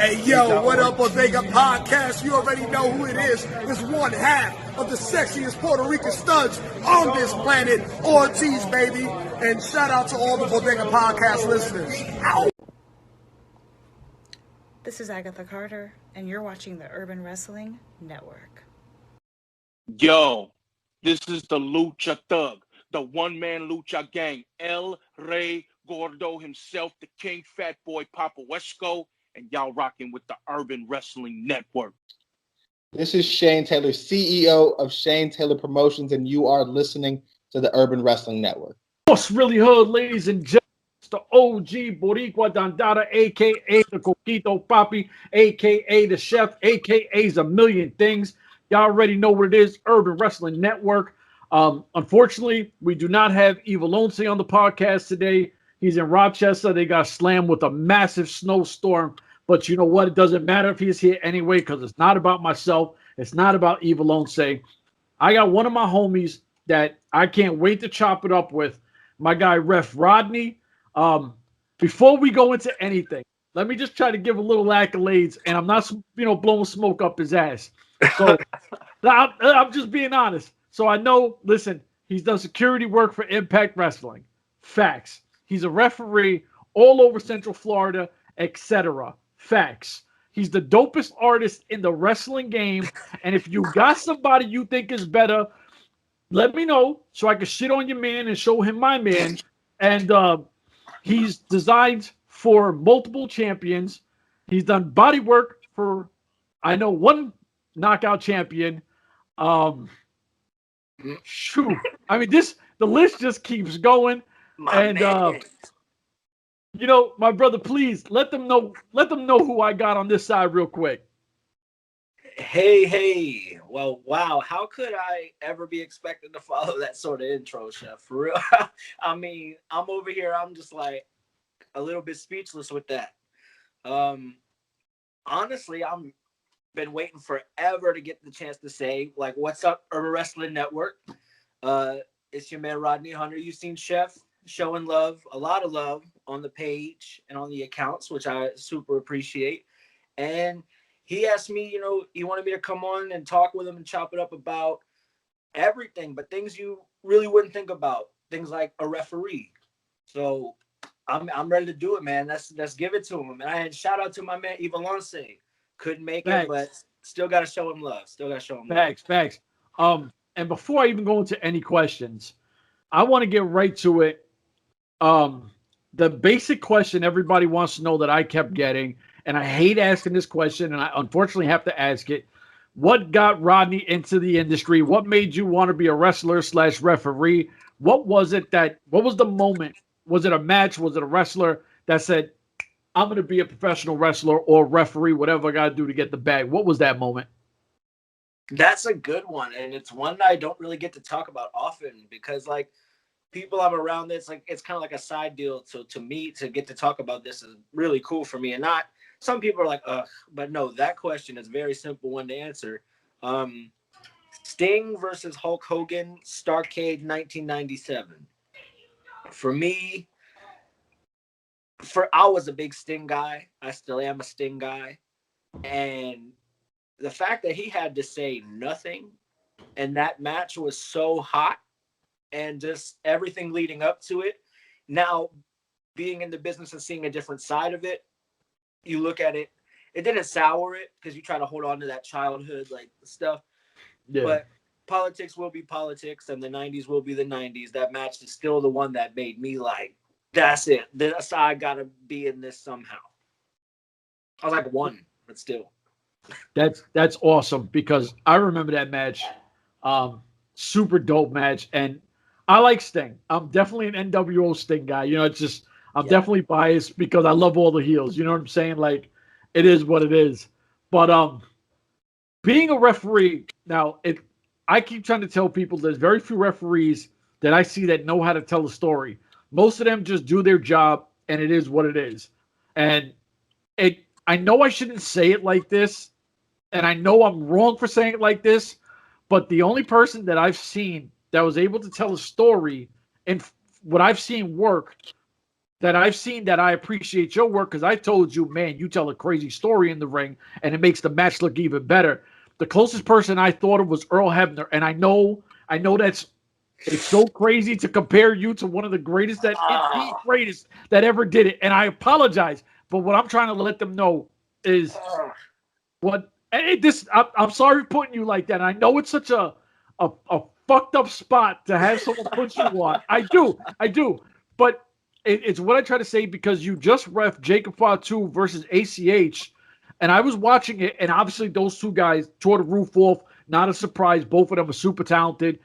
Hey, yo, what up, Bodega Podcast? You already know who it is. It's one half of the sexiest Puerto Rican studs on this planet, Ortiz, baby. And shout out to all the Bodega Podcast listeners. Ow! This is Agatha Carter, and you're watching the Urban Wrestling Network. Yo, this is the Lucha Thug, the one-man Lucha gang, El Rey Gordo himself, the King Fat Boy Papo Esco, and y'all rocking with the Urban Wrestling Network. This is Shane Taylor, CEO of Shane Taylor Promotions, and you are listening to the Urban Wrestling Network. What's really hood, ladies and gentlemen? It's the OG Boricua Dandada, a.k.a. the Coquito Papi, a.k.a. the Chef, a.k.a. a million things. Y'all already know what it is, Urban Wrestling Network. Unfortunately, we do not have Evil Once on the podcast today. He's in Rochester. They got slammed with a massive snowstorm. But you know what? It doesn't matter if he's here anyway, because it's not about myself. It's not about Evil Once. I got one of my homies that I can't wait to chop it up with, my guy Ref Rodney. Before we go into anything, let me just try to give a little accolades, and I'm not, blowing smoke up his ass. So I'm just being honest. So I know, listen, he's done security work for Impact Wrestling. Facts. He's a referee all over Central Florida, etc. Facts. He's the dopest artist in the wrestling game. And if you got somebody you think is better, let me know so I can shit on your man and show him my man. And he's designed for multiple champions. He's done body work for, I know, one knockout champion. Shoot. I mean, the list just keeps going. My brother, please let them know who I got on this side real quick. Hey. Well, wow. How could I ever be expected to follow that sort of intro, Chef? For real. I mean, I'm over here. I'm just like a little bit speechless with that. Honestly, I'm been waiting forever to get the chance to say, like, what's up, Urban Wrestling Network? It's your man, Rodney Hunter. You've seen Chef showing love, a lot of love on the page and on the accounts, which I super appreciate. And he asked me, he wanted me to come on and talk with him and chop it up about everything, but things you really wouldn't think about, things like a referee. So I'm ready to do it, man. Let's give it to him. And shout out to my man, Evil Once. Couldn't make it, but still got to show him love. Facts. And before I even go into any questions, I want to get right to it. The basic question everybody wants to know that I kept getting, and I hate asking this question, and I unfortunately have to ask it. What got Rodney into the industry? What made you want to be a wrestler / referee? What was the moment? Was it a match? Was it a wrestler that said, I'm going to be a professional wrestler or referee, whatever I got to do to get the bag? What was that moment? That's a good one. And it's one that I don't really get to talk about often because, like, people I'm around, it's kind of like a side deal. So to me, to get to talk about this is really cool for me. And not, some people are like, ugh, but no, that question is a very simple one to answer. Sting versus Hulk Hogan, Starrcade 1997. For me, I was a big Sting guy. I still am a Sting guy. And the fact that he had to say nothing and that match was so hot and just everything leading up to it. Now, being in the business and seeing a different side of it, you look at it, it didn't sour it because you try to hold on to that childhood like stuff. Yeah. But politics will be politics and the 90s will be the 90s. That match is still the one that made me like, that's it. I gotta be in this somehow. I was like one, but still. That's awesome because I remember that match. Super dope match. And I like Sting. I'm definitely an NWO Sting guy. It's just I'm definitely biased because I love all the heels. You know what I'm saying? Like, it is what it is. But being a referee, now I keep trying to tell people there's very few referees that I see that know how to tell a story. Most of them just do their job, and it is what it is. And I know I shouldn't say it like this, and I know I'm wrong for saying it like this, but the only person that I've seen that was able to tell a story and what I've seen work that I've seen that I appreciate your work because I told you, man, you tell a crazy story in the ring and it makes the match look even better. The closest person I thought of was Earl Hebner, and I know it's so crazy to compare you to one of the greatest the greatest that ever did it. And I apologize, but what I'm trying to let them know is what I'm sorry putting you like that. I know it's such a fucked up spot to have someone put you on. I do. But it's what I try to say because you just ref Jacob Fatu versus ACH, and I was watching it, and obviously those two guys tore the roof off. Not a surprise. Both of them are super talented.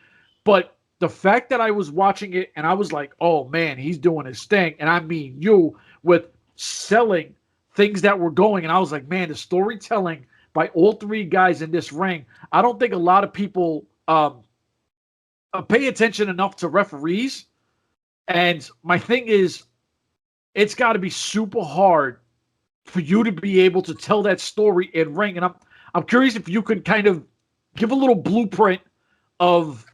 But the fact that I was watching it and I was like, oh man, he's doing his thing. And I mean you with selling things that were going. And I was like, man, the storytelling by all three guys in this ring, I don't think a lot of people pay attention enough to referees. And my thing is, it's got to be super hard for you to be able to tell that story in ring. And I'm curious if you could kind of give a little blueprint of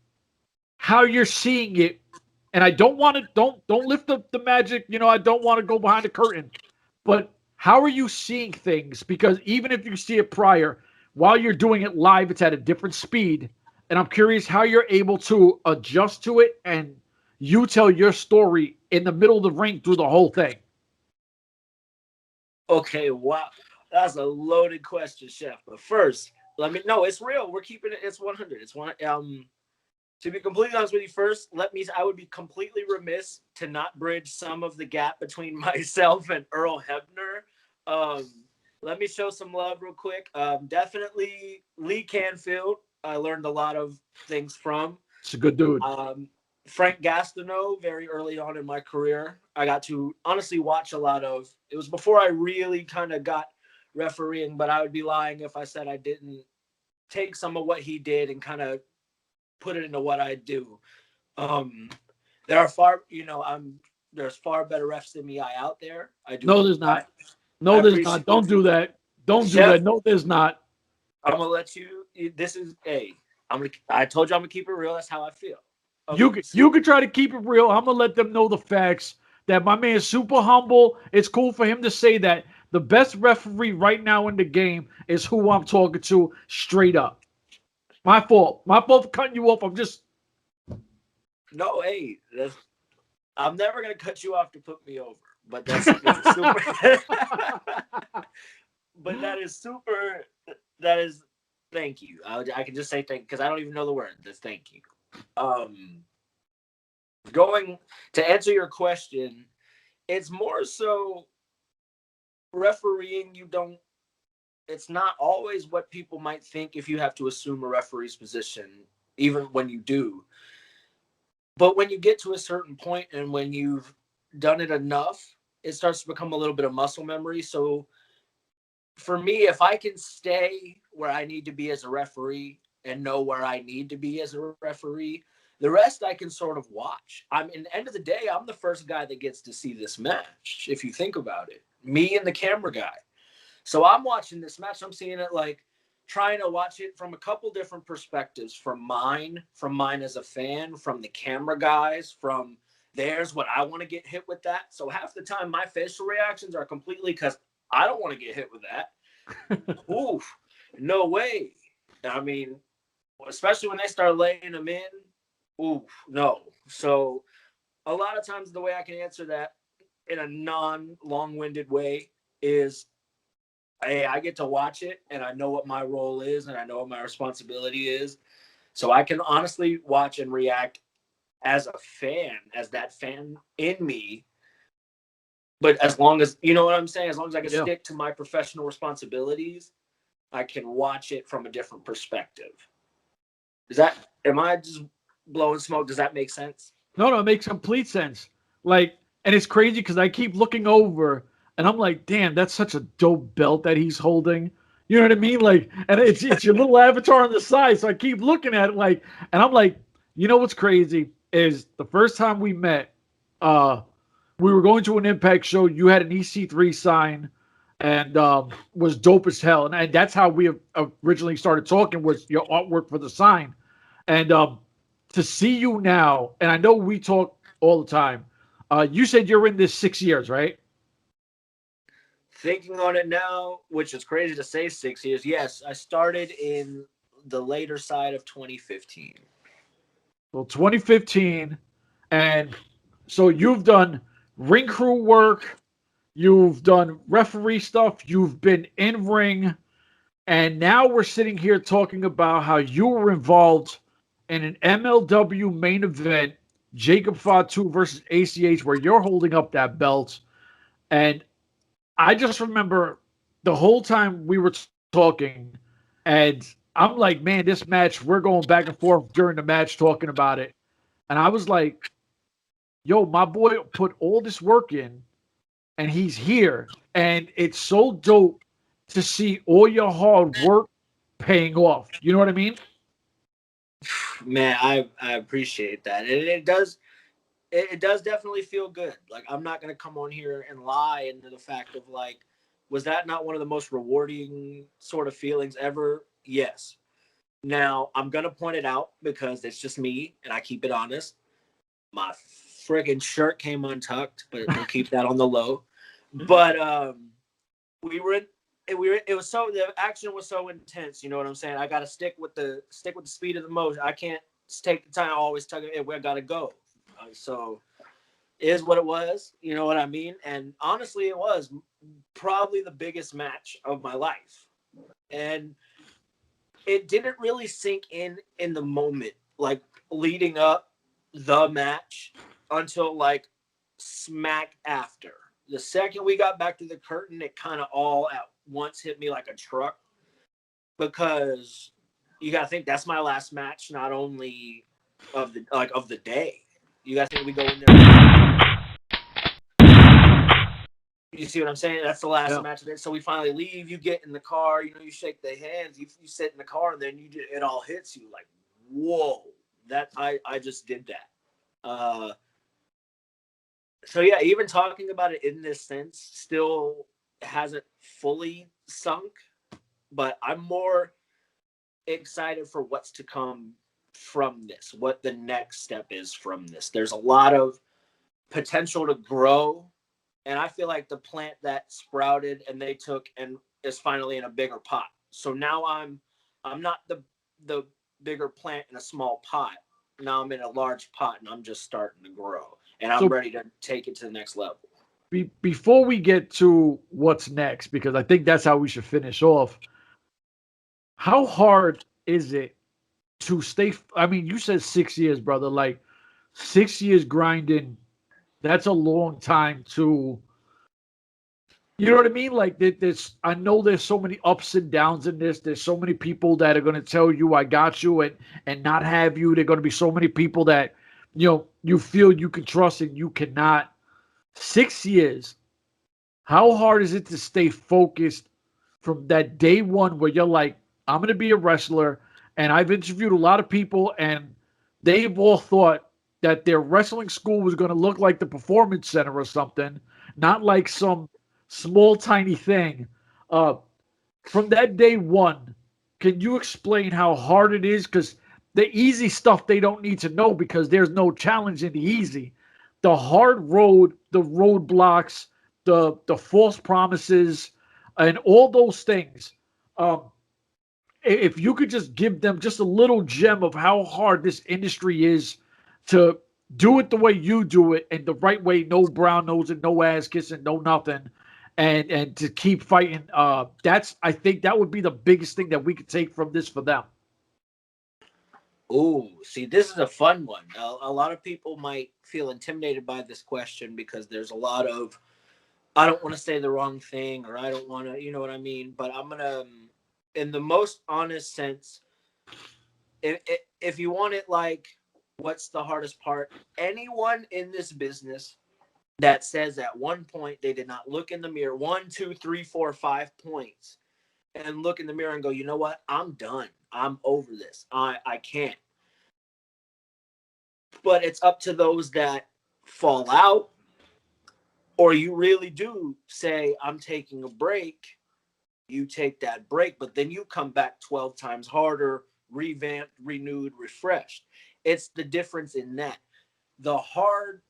how you're seeing it. And I don't want to don't lift up the magic. I don't want to go behind the curtain. But how are you seeing things? Because even if you see it prior, while you're doing it live, it's at a different speed. And I'm curious how you're able to adjust to it and you tell your story in the middle of the ring through the whole thing. Okay, wow. That's a loaded question, Chef. But first, no, it's real. We're keeping it, it's 100. It's one, to be completely honest with you, first, I would be completely remiss to not bridge some of the gap between myself and Earl Hebner. Let me show some love real quick. Definitely Lee Canfield. I learned a lot of things from. It's a good dude. Frank Gastineau, very early on in my career. I got to honestly watch a lot of, it was before I really kind of got refereeing, but I would be lying if I said I didn't take some of what he did and kind of put it into what I do. There are there's far better refs than me out there. I do. No, there's not. No, there's not. Don't do that. Don't do that. No, there's not. I'm gonna let you. This is I told you I'm gonna keep it real. That's how I feel. Okay. You can try to keep it real. I'm gonna let them know the facts. That my man is super humble. It's cool for him to say that the best referee right now in the game is who I'm talking to straight up. My fault. My fault for cutting you off. I'm just. No, hey, I'm never gonna cut you off to put me over. But that's super. But that is super. That is. Thank you. I can just say thank because I don't even know the word. That's thank you. Going to answer your question, it's more so refereeing. It's not always what people might think if you have to assume a referee's position, even when you do. But when you get to a certain point and when you've done it enough, it starts to become a little bit of muscle memory. So for me, if I can stay where I need to be as a referee and know where I need to be as a referee, the rest I can sort of watch. In the end of the day, I'm the first guy that gets to see this match, if you think about it. Me and the camera guy. So I'm watching this match. I'm seeing it like trying to watch it from a couple different perspectives. From mine as a fan, from the camera guys, from theirs, what I want to get hit with that. So half the time my facial reactions are completely because I don't want to get hit with that. Oof, no way. I mean, especially when they start laying them in. Ooh, no. So a lot of times the way I can answer that in a non-long-winded way is, hey, I get to watch it and I know what my role is and I know what my responsibility is. So I can honestly watch and react as a fan, as that fan in me. But as long as, you know what I'm saying? As long as I can stick to my professional responsibilities, I can watch it from a different perspective. Am I just blowing smoke? Does that make sense? No, it makes complete sense. And it's crazy because I keep looking over and I'm like, damn, that's such a dope belt that he's holding. You know what I mean? And it's your little avatar on the side. So I keep looking at it and I'm like, you know what's crazy is the first time we met, we were going to an Impact show. You had an EC3 sign and was dope as hell. And that's how we originally started talking, was your artwork for the sign. And to see you now, and I know we talk all the time, You said you're in this 6 years, right? Thinking on it now, which is crazy to say 6 years. Yes, I started in the later side of 2015. Well, 2015, and so you've done ring crew work, you've done referee stuff, you've been in ring, and now we're sitting here talking about how you were involved in an MLW main event, Jacob Fatu versus ACH, where you're holding up that belt. And I just remember the whole time we were talking, and I'm like, man, this match, we're going back and forth during the match talking about it. And I was like, yo, my boy put all this work in, and he's here. And it's so dope to see all your hard work paying off. You know what I mean? Man, I appreciate that. And it does definitely feel good. Like, I'm not going to come on here and lie into the fact of, like, was that not one of the most rewarding sort of feelings ever? Yes. Now, I'm going to point it out because it's just me and I keep it honest. My friggin' shirt came untucked, but we'll keep that on the low. But it was so, the action was so intense, you know what I'm saying? I got to stick with the speed of the motion. I can't take the time, always tug it, we got to go. So it is what it was, you know what I mean? And honestly, it was probably the biggest match of my life. And it didn't really sink in the moment, like leading up the match, until like smack after. The second we got back to the curtain, it kind of all at once hit me like a truck, because you got to think that's my last match, not only of the day. You guys think we go in there? You see what I'm saying? That's the last match of it. So we finally leave. You get in the car. You shake their hands. You sit in the car, and then it all hits you like, whoa! That I just did that. So yeah, even talking about it in this sense still hasn't fully sunk, but I'm more excited for what's to come from this, what the next step is from this. There's a lot of potential to grow, and I feel like the plant that sprouted and they took and is finally in a bigger pot. So now I'm not the bigger plant in a small pot. Now I'm in a large pot and I'm just starting to grow, and I'm ready to take it to the next level. Before we get to what's next, because I think that's how we should finish off, how hard is it to stay? I mean, you said 6 years, brother. Like 6 years grinding, that's a long time to, you know what I mean? Like I know there's so many ups and downs in this. There's so many people that are going to tell you I got you and not have you. There're going to be so many people that, you feel you can trust and you cannot. 6 years. How hard is it to stay focused from that day one where you're like, I'm going to be a wrestler? And I've interviewed a lot of people, and they've all thought that their wrestling school was going to look like the Performance Center or something, not like some small, tiny thing. From that day one, can you explain how hard it is? Because the easy stuff they don't need to know, because there's no challenge in the easy. The hard road, the roadblocks, the false promises, and all those things. If you could just give them just a little gem of how hard this industry is to do it the way you do it, and the right way, no brown nose and no ass kissing, no nothing, and to keep fighting. I think that would be the biggest thing that we could take from this for them. Oh, see, this is a fun one. A lot of people might feel intimidated by this question because there's a lot of, I don't want to say the wrong thing, or I don't want to, you know what I mean? But I'm going to, in the most honest sense, if you want it like, what's the hardest part? Anyone in this business that says at one point they did not look in the mirror, 1, 2, 3, 4, 5 points, and look in the mirror and go, you know what? I'm done. I'm over this. I can't. But it's up to those that fall out, or you really do say, I'm taking a break. You take that break, but then you come back 12 times harder, revamped, renewed, refreshed. It's the difference in that. The hard,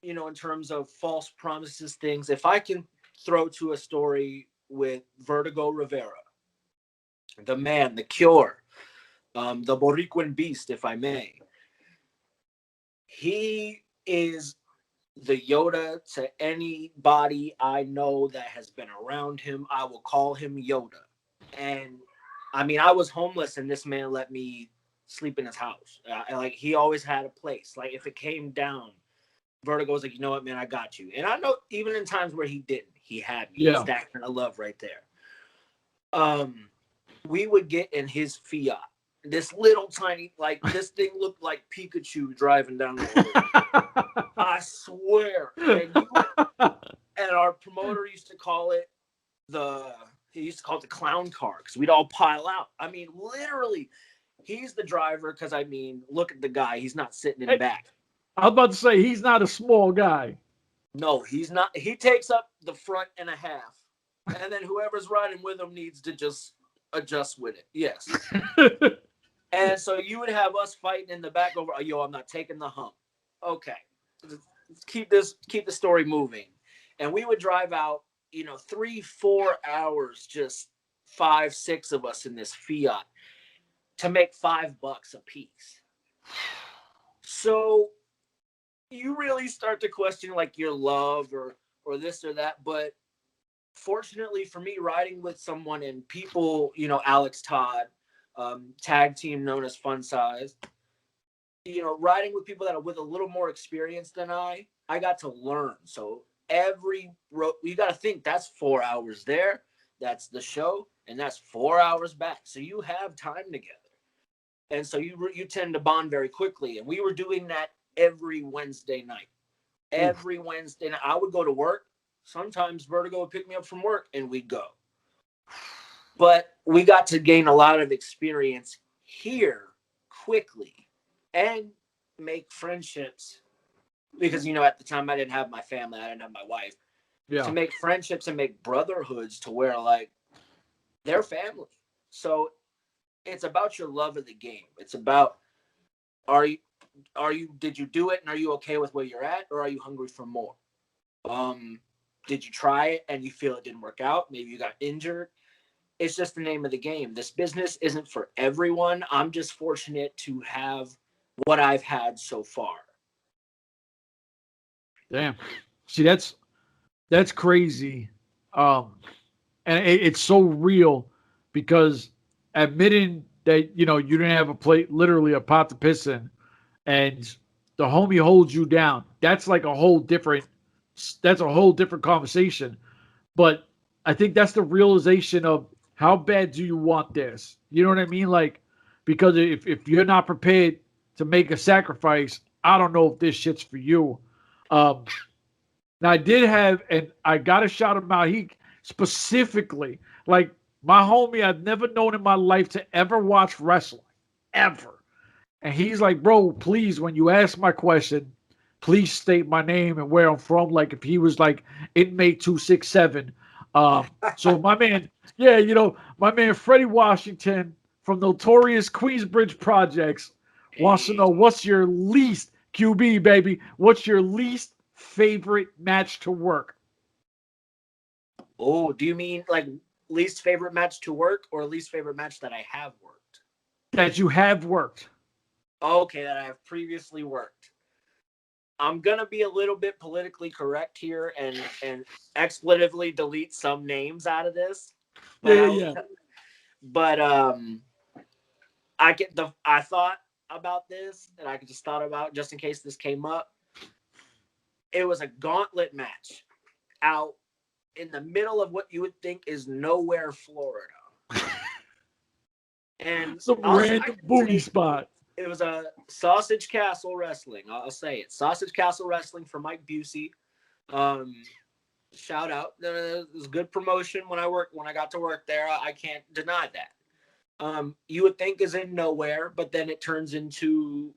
in terms of false promises, things, if I can throw to a story with Vertigo Rivera, the man, the cure, the Boricuan beast, if I may. He is the Yoda to anybody I know that has been around him. I will call him Yoda. And I mean, I was homeless and this man let me sleep in his house. Like, he always had a place. Like, if it came down, Vertigo was like, you know what, man, I got you. And I know even in times where he didn't, he had me. Yeah. It's that kind of love right there. We would get in his Fiat. This little tiny, like, this thing looked like Pikachu driving down the road. I swear. And our promoter used to call it the clown car, because we'd all pile out. I mean, literally, he's the driver, because, I mean, look at the guy. He's not sitting in back. I was about to say, he's not a small guy. No, he's not. He takes up the front and a half. And then whoever's riding with him needs to just adjust with it. Yes. And so you would have us fighting in the back over, yo, I'm not taking the hump. Okay. Let's keep the story moving. And we would drive out, 3-4 hours, just 5-6 of us in this Fiat, to make $5 a piece. So you really start to question, like, your love or this or that. But fortunately for me, riding with someone and people, Alex Todd, tag team known as Fun Size, riding with people that are with a little more experience than I got to learn. So you got to think, that's 4 hours there, that's the show, and that's 4 hours back. So you have time together. And so you tend to bond very quickly. And we were doing that every Wednesday night. Every Wednesday night. I would go to work. Sometimes Vertigo would pick me up from work and we'd go. But we got to gain a lot of experience here quickly and make friendships, because, at the time I didn't have my family. I didn't have my wife. Yeah. To make friendships and make brotherhoods to where, like, they're family. So it's about your love of the game. It's about, did you do it and are you okay with where you're at, or are you hungry for more? Did you try it and you feel it didn't work out? Maybe you got injured. It's just the name of the game. This business isn't for everyone. I'm just fortunate to have what I've had so far. Damn. See, that's crazy. And it's so real, because admitting that, you didn't have a plate, literally a pot to piss in, and the homie holds you down. That's like a whole different conversation. But I think that's the realization of, how bad do you want this? You know what I mean? Like, because if you're not prepared to make a sacrifice, I don't know if this shit's for you. Now, I did have, and I got to shout him out. He specifically, like, my homie I've never known in my life to ever watch wrestling, ever. And he's like, bro, please, when you ask my question, please state my name and where I'm from. Like, if he was like inmate 267. So my man, my man Freddie Washington from Notorious Queensbridge Projects wants to know, what's your least QB, baby? What's your least favorite match to work? Oh, do you mean like least favorite match to work, or least favorite match that I have worked? That you have worked. Okay, that I have previously worked. I'm going to be a little bit politically correct here and expletively delete some names out of this. But But I thought about this, and I just thought about, just in case this came up. It was a gauntlet match out in the middle of what you would think is nowhere, Florida. And some random booty spot. It was a Sausage Castle Wrestling. I'll say it. Sausage Castle Wrestling for Mike Busey. Shout out. It was good promotion when I got to work there. I can't deny that. You would think is in nowhere, but then it turns into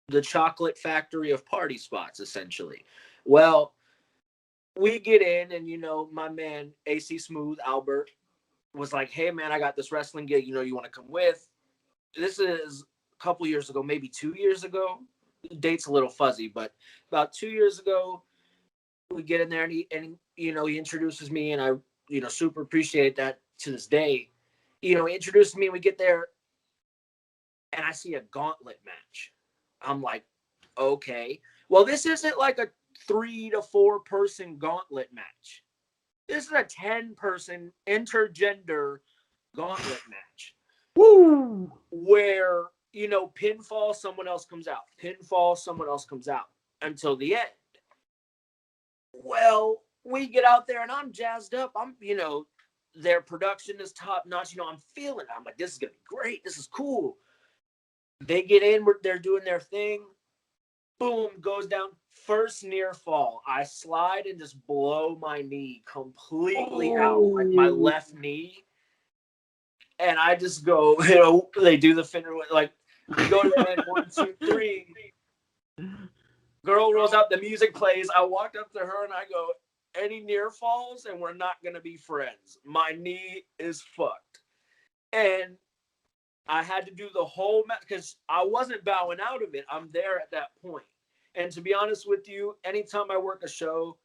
the chocolate factory of party spots, essentially. Well, we get in, and my man AC Smooth Albert was like, "Hey man, I got this wrestling gig. You want to come with?" This is a couple years ago, maybe 2 years ago. the date's a little fuzzy, but about 2 years ago, we get in there and he introduces me, and I, super appreciate that to this day. He introduces me, and we get there, and I see a gauntlet match. I'm like, okay, well, this isn't like a 3 to 4 person gauntlet match. This is a 10-person intergender gauntlet match. Woo! Where, pinfall, someone else comes out. Pinfall, someone else comes out until the end. Well, we get out there and I'm jazzed up. I'm, their production is top notch. I'm feeling it. I'm like, this is going to be great. This is cool. They get in, they're doing their thing. Boom, goes down. First near fall. I slide and just blow my knee completely out, like my left knee. And I just go, they do the finger, like, we go to the end, 1, 2, 3. Girl rolls out, the music plays. I walked up to her and I go, any near falls and we're not going to be friends. My knee is fucked. And I had to do the whole match because I wasn't bowing out of it. I'm there at that point. And to be honest with you, anytime I work a show,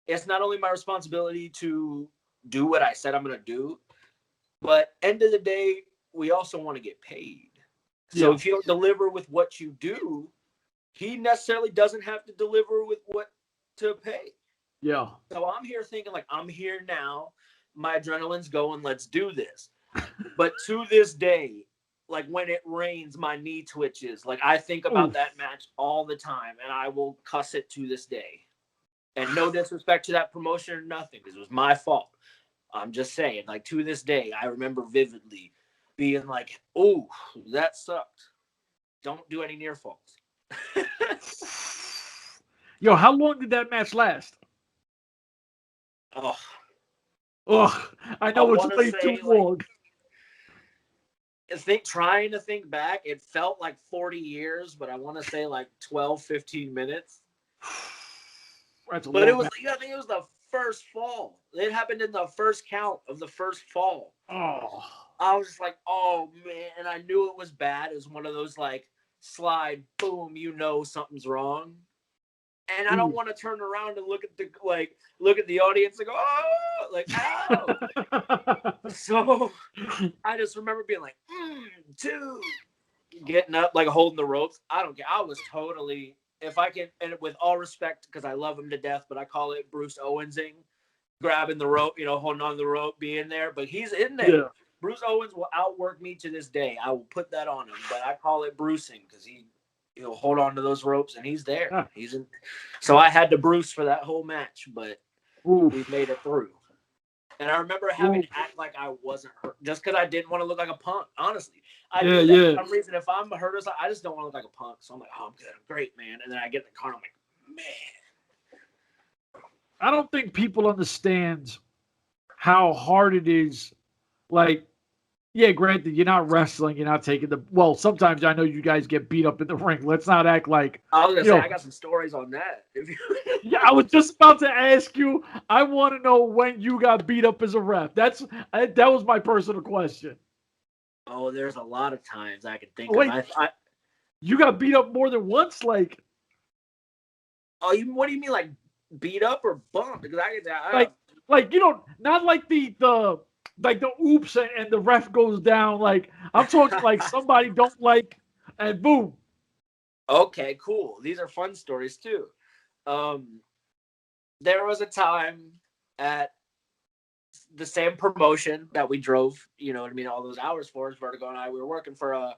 it's not only my responsibility to do what I said I'm going to do, but end of the day, we also want to get paid. So if you don't deliver with what you do, he necessarily doesn't have to deliver with what to pay. Yeah. So I'm here thinking, like, I'm here now. My adrenaline's going. Let's do this. But to this day, like, when it rains, my knee twitches. Like, I think about that match all the time, and I will cuss it to this day. And no disrespect to that promotion or nothing, because it was my fault. I'm just saying, like, to this day, I remember vividly being like, oh, that sucked. Don't do any near falls. Yo, how long did that match last? Oh, I know it's way too long. Trying to think back, it felt like 40 years, but I want to say like 12, 15 minutes. But it was, I think it was the first fall. It happened in the first count of the first fall. Oh. I was just like, oh, man. And I knew it was bad. It was one of those, like, slide, boom, something's wrong. And I don't want to turn around and look at the audience and go, oh, like, ow. So I just remember being like, 2, getting up, like, holding the ropes. I don't care. I was totally, if I can, and with all respect, because I love him to death, but I call it Bruce Owensing, grabbing the rope, holding on to the rope, being there. But he's in there. Yeah. Bruce Owens will outwork me to this day. I will put that on him, but I call it Brucing because he'll hold on to those ropes and he's there. Huh. He's in. So I had to Bruce for that whole match, but we made it through. And I remember having to act like I wasn't hurt just because I didn't want to look like a punk. Honestly, for some reason, if I'm hurt or something, I just don't want to look like a punk. So I'm like, oh, I'm good, I'm great, man. And then I get in the car, and I'm like, man. I don't think people understand how hard it is. Like, yeah, granted, you're not wrestling, you're not taking well, sometimes I know you guys get beat up in the ring. Let's not act like. I was going to say, I got some stories on that. Yeah, I was just about to ask you. I want to know when you got beat up as a ref. That was my personal question. Oh, there's a lot of times I can think of. You got beat up more than once? Like. Oh, what do you mean, like, beat up or bumped? Because not like the oops and the ref goes down. Like, I'm talking like somebody don't like and boom. Okay, cool. These are fun stories too. There was a time at the same promotion that we drove, all those hours for us, Vertigo and I, we were working for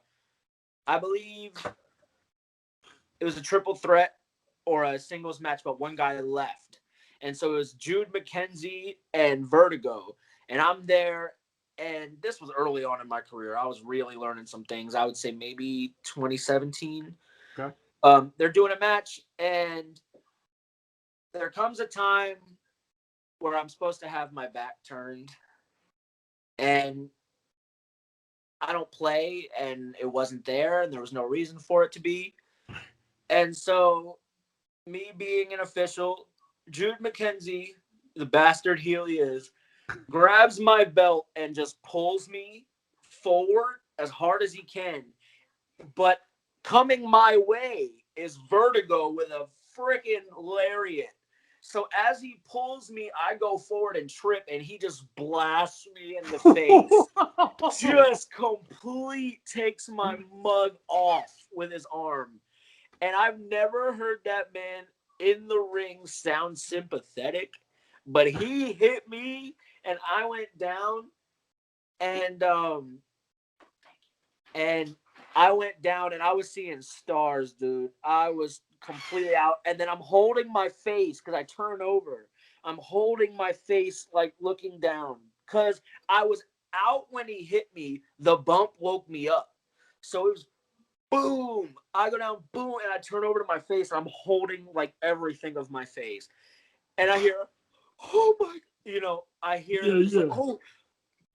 I believe it was a triple threat or a singles match, but one guy left. And so it was Jude McKenzie and Vertigo. And I'm there, and this was early on in my career. I was really learning some things. I would say maybe 2017. Okay. They're doing a match, and there comes a time where I'm supposed to have my back turned, and I don't play, and it wasn't there, and there was no reason for it to be. And so me being an official, Jude McKenzie, the bastard heel he is, grabs my belt and just pulls me forward as hard as he can. But coming my way is Vertigo with a freaking lariat. So as he pulls me, I go forward and trip, and he just blasts me in the face. Just complete takes my mug off with his arm. And I've never heard that man in the ring sound sympathetic, but he hit me, and I went down, and I went down, and I was seeing stars, dude. I was completely out. And then I'm holding my face because I turn over. I'm holding my face, like looking down, because I was out when he hit me. The bump woke me up. So it was boom. I go down, boom, and I turn over to my face. And I'm holding like everything of my face. And I hear, oh my, I hear him just like, oh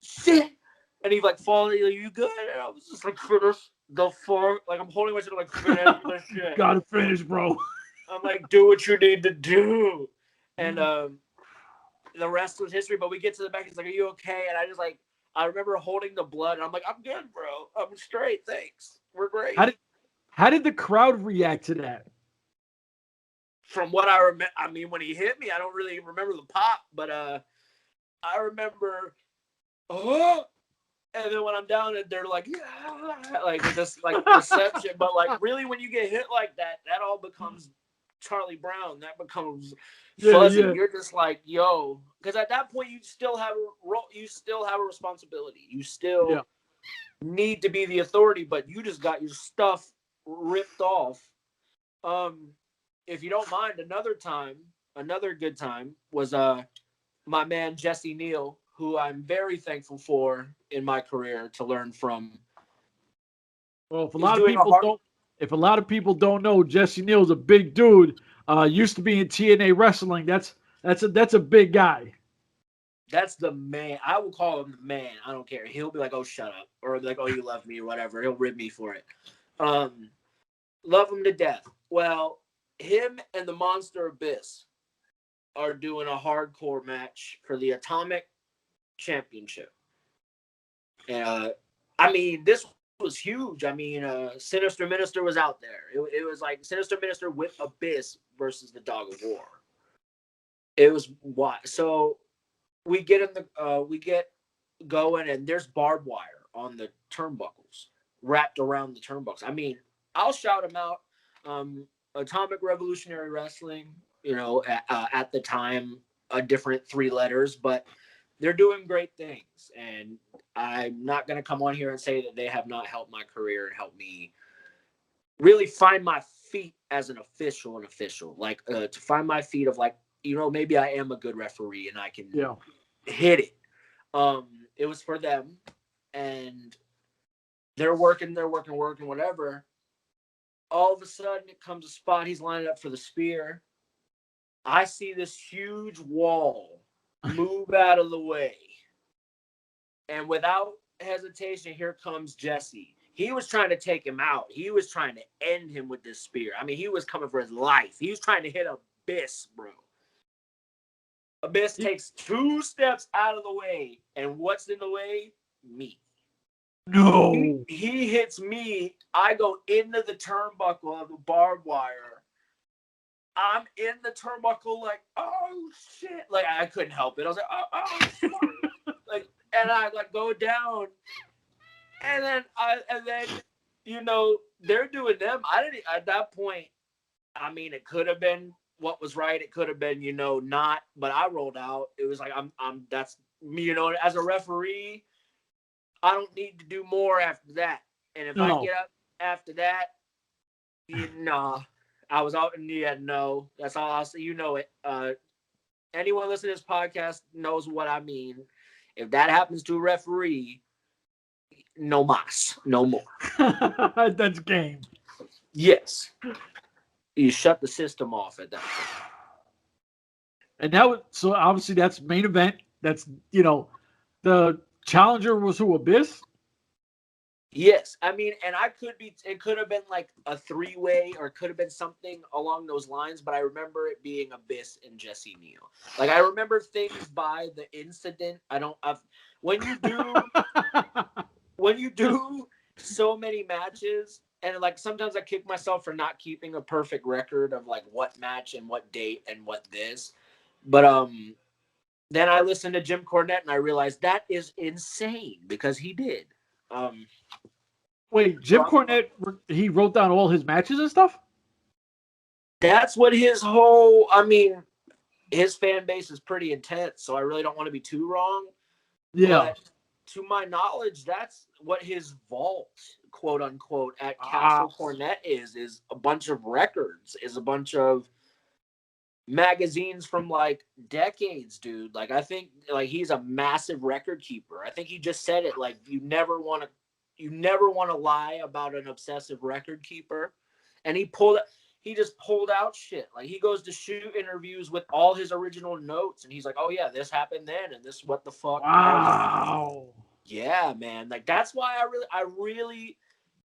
shit. And he's like, falling, you good? And I was just like, finish the fuck. Like, I'm holding myself like, finish the shit. Gotta finish, bro. I'm like, do what you need to do. And the rest was history. But we get to the back. He's like, are you okay? And I remember holding the blood. And I'm like, I'm good, bro. I'm straight. Thanks. We're great. How did the crowd react to that? From what I remember, I mean, when he hit me, I don't really remember the pop. But I remember, oh. And then when I'm down, and they're like, yeah, like this, like reception. But like, really, when you get hit like that, that all becomes Charlie Brown. That becomes fuzzy. Yeah. You're just like, yo, because at that point, you still have a responsibility. You still need to be the authority, but you just got your stuff ripped off. If you don't mind, another good time was my man Jesse Neal, who I'm very thankful for in my career to learn from. Well, if a lot of people don't know, Jesse Neal's a big dude. Used to be in TNA wrestling. That's a big guy. That's the man. I will call him the man. I don't care. He'll be like, "Oh, shut up," or like, "Oh, you love me," or whatever. He'll rib me for it. Love him to death. Well, him and the Monster Abyss are doing a hardcore match for the Atomic Championship. I mean, this was huge. I mean, Sinister Minister was out there. It was like Sinister Minister with Abyss versus the Dog of War. It was what? So we get going, and there's barbed wire on the turnbuckles, wrapped around the turnbuckles. I mean, I'll shout them out. Atomic Revolutionary Wrestling, at the time, a different 3 letters, but they're doing great things, and I'm not going to come on here and say that they have not helped my career and helped me really find my feet as an official. Like, to find my feet of like, maybe I am a good referee and I can hit it. It was for them, and they're working, whatever. All of a sudden, it comes a spot. He's lining up for the spear. I see this huge wall move out of the way. And without hesitation, here comes Jesse. He was trying to take him out. He was trying to end him with this spear. I mean, he was coming for his life. He was trying to hit Abyss, bro. Abyss takes 2 steps out of the way. And what's in the way? Me. No. He hits me. I go into the turnbuckle of the barbed wire. I'm in the turnbuckle like, oh, shit. Like, I couldn't help it. I was like, oh shit. Like, and I like go down. And then they're doing them. I didn't, at that point, I mean, it could have been what was right. It could have been, not, but I rolled out. It was like, that's me, as a referee, I don't need to do more after that. And if I get up after that, I was out in the end. No, that's all I'll say. It. Anyone listening to this podcast knows what I mean. If that happens to a referee, no mas, no more. That's game. Yes. You shut the system off at that point. And so obviously that's main event. That's, the challenger was who, Abyss? Yes. I mean, and it could have been like a 3-way, or it could have been something along those lines, but I remember it being Abyss and Jesse Neal. Like, I remember things by the incident. When you do so many matches, and like sometimes I kick myself for not keeping a perfect record of like what match and what date and what this. But then I listened to Jim Cornette and I realized that is insane because he did. Um, Wait, Jim Cornette, he wrote down all his matches and stuff? That's what his whole, I mean, his fan base is pretty intense, so I really don't want to be too wrong. Yeah. But to my knowledge, that's what his vault, quote unquote, at Ah. Castle Cornette is a bunch of records, is a bunch of magazines from like decades, dude. Like I think like he's a massive record keeper. I think he just said it like you never want to lie about an obsessive record keeper. And he just pulled out shit. Like he goes to shoot interviews with all his original notes and he's like, "Oh yeah, this happened then and this what the fuck." Wow. Yeah, man. Like that's why I really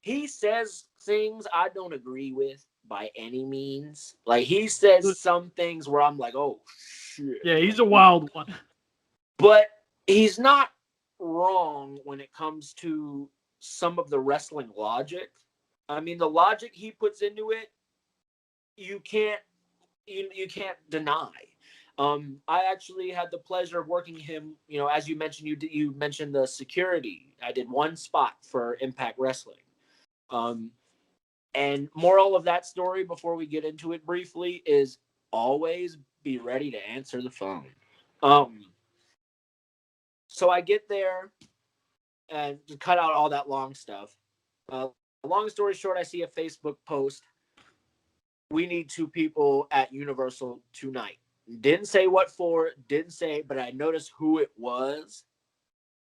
he says things I don't agree with by any means. Like he says some things where I'm like, "Oh shit." Yeah, he's a wild one. But he's not wrong when it comes to some of the wrestling logic. I mean, the logic he puts into it, you can't deny. I actually had the pleasure of working him. You know, as you mentioned, you mentioned the security. I did one spot for Impact Wrestling. And moral of that story, before we get into it briefly, is always be ready to answer the phone. So I get there and to cut out all that long stuff. Long story short, I see a Facebook post. We need 2 people at Universal tonight. Didn't say what for, didn't say, but I noticed who it was.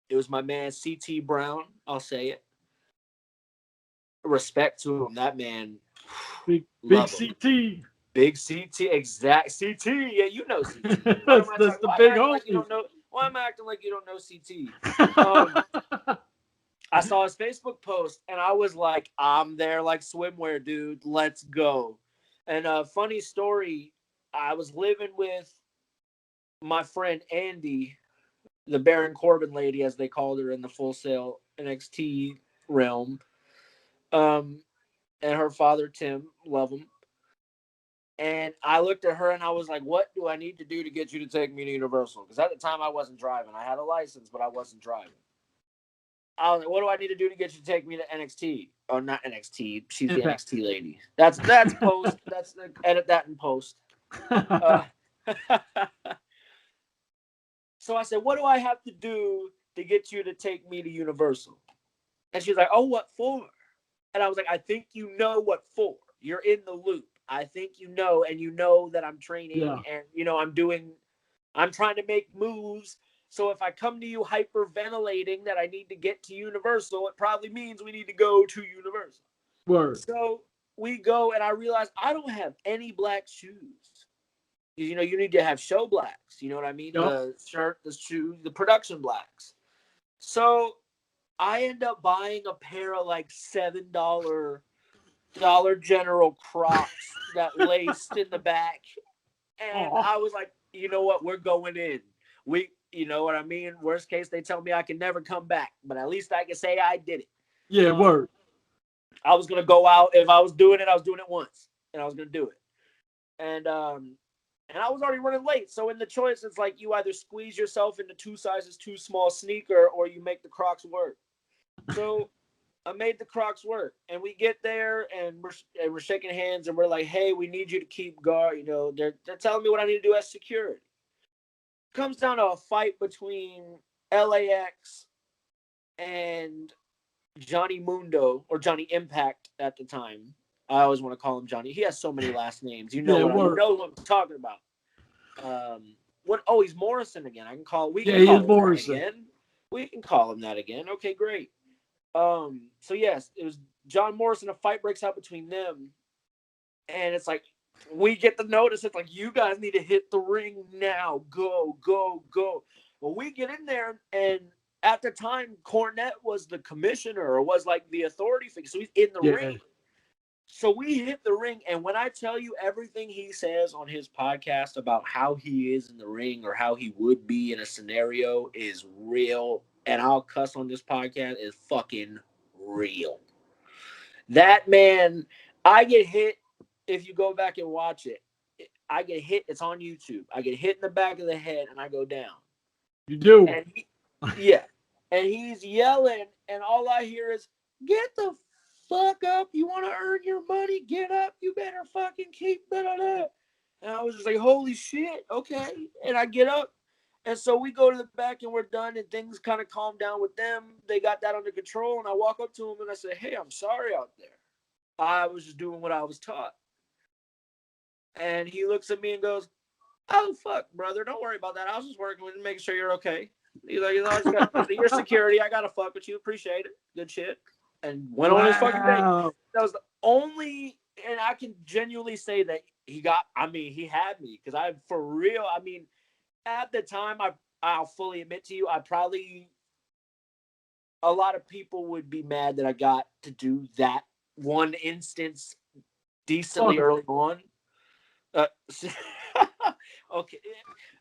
It was my man CT Brown. I'll say it. Respect to him. That man. Big Love him. CT. Big CT, exact CT. Yeah, you know CT. That's the big homie. Like you don't know? Why am I acting like you don't know CT? I saw his Facebook post and I was like, I'm there like swimwear, dude. Let's go. And a funny story, I was living with my friend Andy, the Baron Corbin lady, as they called her in the Full Sail NXT realm. And her father, Tim, love him. And I looked at her and I was like, what do I need to do to get you to take me to Universal? Because at the time I wasn't driving. I had a license, but I wasn't driving. I was like, what do I need to do to get you to take me to NXT? Oh, not NXT. She's the NXT lady. That's post. That's edit that in post. So I said, what do I have to do to get you to take me to Universal? And she's like, oh, what for? And I was like, I think you know what for. You're in the loop. I think you know, and you know that I'm training and, you know, I'm trying to make moves. So if I come to you hyperventilating that I need to get to Universal, it probably means we need to go to Universal. Word. So we go, and I realize I don't have any black shoes. You know, you need to have show blacks. You know what I mean? Yep. The shirt, the shoes, the production blacks. So I end up buying a pair of like $7 Dollar General Crocs that laced in the back. And I was like, you know what? We're going in. You know what I mean? Worst case, they tell me I can never come back, but at least I can say I did it. Yeah, word. I was going to go out. If I was doing it, I was doing it once, and I was going to do it. And I was already running late. So in the choice, it's like you either squeeze yourself into 2 sizes too small sneaker or you make the Crocs work. So I made the Crocs work, and we get there and we're shaking hands and we're like, hey, we need you to keep guard. You know, they're telling me what I need to do as security. Comes down to a fight between LAX and Johnny Mundo, or Johnny Impact at the time. I always want to call him Johnny. He has so many last names. You know what I'm talking about. He's Morrison again. We can call him Morrison again. We can call him that again. Okay, great. So yes, it was John Morrison. A fight breaks out between them, and it's like we get the notice. It's like, you guys need to hit the ring now. Go, go, go. Well, we get in there, and at the time, Cornette was the commissioner, or was like the authority figure. So he's in the ring. So we hit the ring, and when I tell you everything he says on his podcast about how he is in the ring or how he would be in a scenario is real, and I'll cuss on this podcast, is fucking real. That man, I get hit. If you go back and watch it, I get hit. It's on YouTube. I get hit in the back of the head and I go down. You do. And yeah, and he's yelling, and all I hear is, "Get the fuck up! You want to earn your money? Get up! You better fucking keep blah, blah, blah." And I was just like, "Holy shit, okay!" And I get up, and so we go to the back, and we're done, and things kind of calm down with them. They got that under control, and I walk up to him and I say, "Hey, I'm sorry out there. I was just doing what I was taught." And he looks at me and goes, "Oh, fuck, brother. Don't worry about that. I was just working with you, making sure you're okay." He's like, "Your security. I got to fuck with you. Appreciate it. Good shit." And went on his fucking day. Wow. That was the only, and I can genuinely say that he had me. Because for real, at the time, I'll fully admit to you, a lot of people would be mad that I got to do that one instance decently early on. Okay,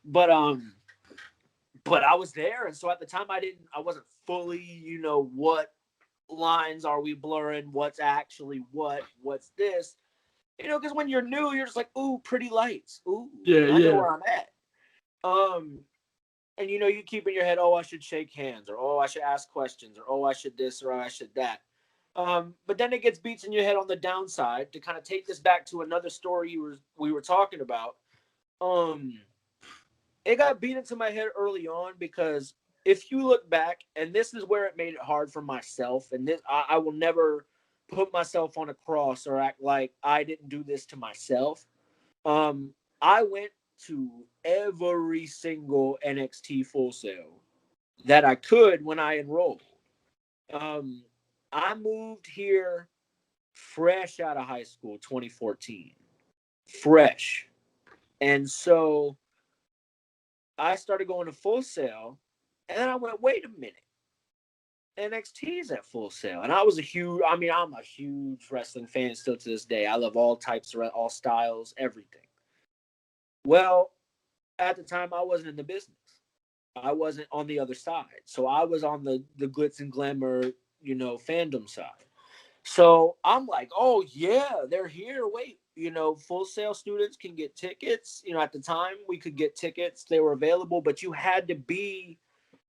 but I was there, and so at the time I wasn't fully, what lines are we blurring, what's actually what's this, because when you're new, you're just like, ooh, pretty lights, ooh, Yeah, I know yeah. where I'm at, and you keep in your head, oh, I should shake hands, or oh, I should ask questions, or oh, I should this, or I should that. But then it gets beats in your head on the downside. To kind of take this back to another story we were talking about. It got beat into my head early on because if you look back, and this is where it made it hard for myself, and this I will never put myself on a cross or act like I didn't do this to myself. I went to every single NXT Full Sail that I could when I enrolled. I moved here fresh out of high school, 2014. Fresh. And so I started going to Full Sail, and then I went, wait a minute. NXT is at Full Sail. And I'm a huge wrestling fan still to this day. I love all types, all styles, everything. Well, at the time, I wasn't in the business. I wasn't on the other side. So I was on the glitz and glamour, fandom side. So I'm like, oh, yeah, they're here. Wait, Full Sail students can get tickets. At the time, we could get tickets. They were available, but you had to be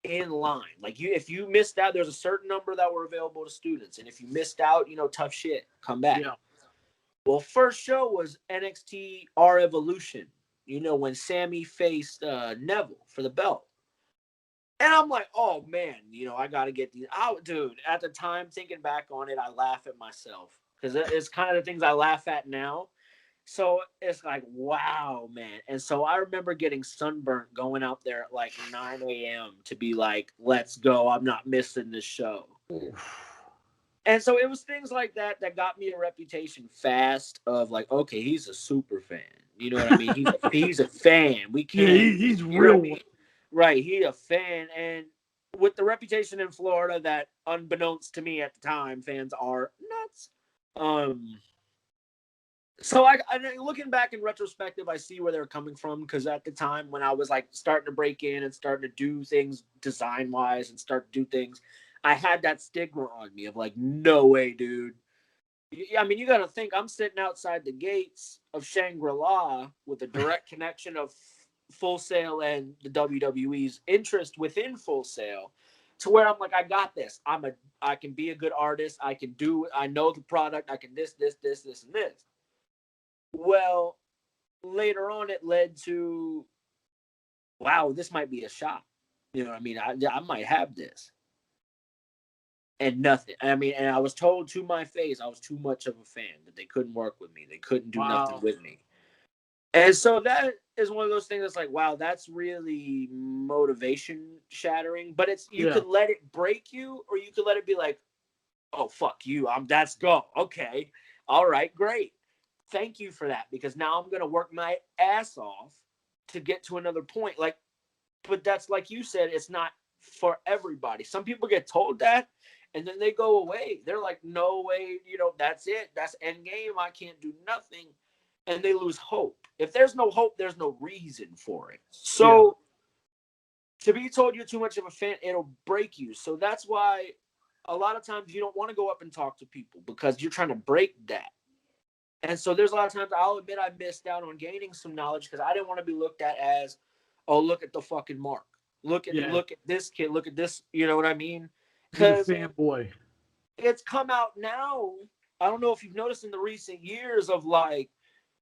in line. Like, if you missed out, there's a certain number that were available to students. And if you missed out, tough shit, come back. Yeah. Well, first show was NXT R Evolution, when Sammy faced Neville for the belt. And I'm like, oh, man, I got to get these out. Dude, at the time, thinking back on it, I laugh at myself because it's kind of the things I laugh at now. So it's like, wow, man. And so I remember getting sunburnt going out there at like 9 a.m. to be like, let's go. I'm not missing this show. And so it was things like that got me a reputation fast of like, okay, he's a super fan. You know what I mean? He's a fan. We can't. Yeah, he's real. Right, he a fan, and with the reputation in Florida that, unbeknownst to me at the time, fans are nuts. So I looking back in retrospective, I see where they're coming from, because at the time when I was like starting to break in and starting to do things design wise and start to do things, I had that stigma on me of like, no way, dude. You got to think, I'm sitting outside the gates of Shangri-La with a direct connection of Full Sail and the WWE's interest within Full Sail, to where I'm like, I got this. I can be a good artist. I know the product. I can this, and this. Well, later on, it led to, wow, this might be a shot. You know what I mean? I might have this. And nothing. And I was told to my face I was too much of a fan, that they couldn't work with me. They couldn't do nothing with me. And so that is one of those things that's like, wow, that's really motivation shattering. But you could let it break you, or you could let it be like, oh, fuck you. That's go. Okay. All right, great. Thank you for that, because now I'm going to work my ass off to get to another point. But that's, like you said, it's not for everybody. Some people get told that, and then they go away. They're like, no way, that's it. That's end game. I can't do nothing. And they lose hope. If there's no hope, there's no reason for it. So to be told you're too much of a fan, it'll break you. So that's why a lot of times you don't want to go up and talk to people because you're trying to break that. And so there's a lot of times I'll admit I missed out on gaining some knowledge because I didn't want to be looked at as, oh, look at the fucking mark. Look at this kid. Look at this. You know what I mean? He's Because a fanboy. it's come out now. I don't know if you've noticed in the recent years of like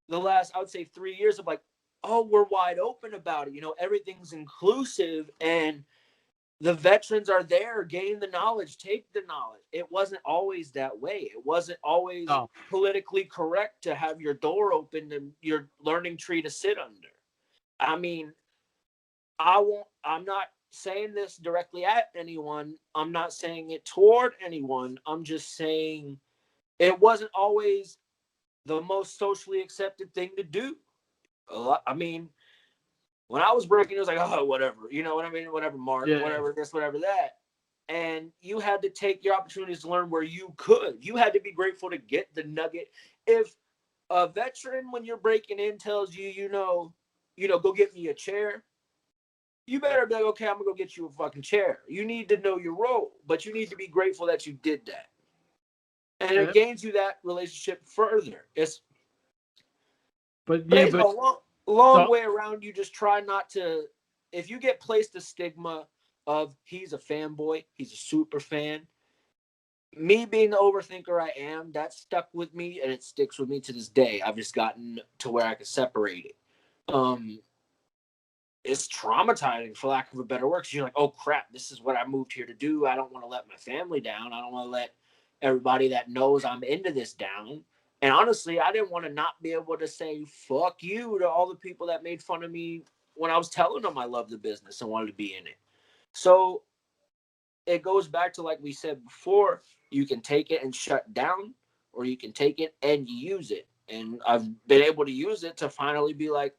the last, I would say 3 years of like, oh, we're wide open about it. You know, everything's inclusive and the veterans are there, gain the knowledge, take the knowledge. It wasn't always that way. It wasn't always politically correct to have your door open and your learning tree to sit under. I mean, I'm not saying this directly at anyone. I'm not saying it toward anyone. I'm just saying it wasn't always the most socially accepted thing to do. I mean, when I was breaking, it was like, oh, whatever. You know what I mean? Whatever, Mark, whatever this, whatever that. And you had to take your opportunities to learn where you could. You had to be grateful to get the nugget. If a veteran, when you're breaking in, tells you, you know, go get me a chair, you better be like, okay, I'm going to go get you a fucking chair. You need to know your role, but you need to be grateful that you did that. And it gains you that relationship further. It's a long way around. You just try not to, if you get placed a stigma of he's a fanboy, he's a super fan, me being the overthinker I am, that stuck with me and it sticks with me to this day. I've just gotten to where I can separate it. It's traumatizing, for lack of a better word, because you're like, oh crap, this is what I moved here to do. I don't want to let my family down. I don't want to let everybody that knows I'm into this down. And honestly, I didn't want to not be able to say fuck you to all the people that made fun of me when I was telling them I loved the business and wanted to be in it. So it goes back to, like we said before, you can take it and shut down, or you can take it and use it. And I've been able to use it to finally be like,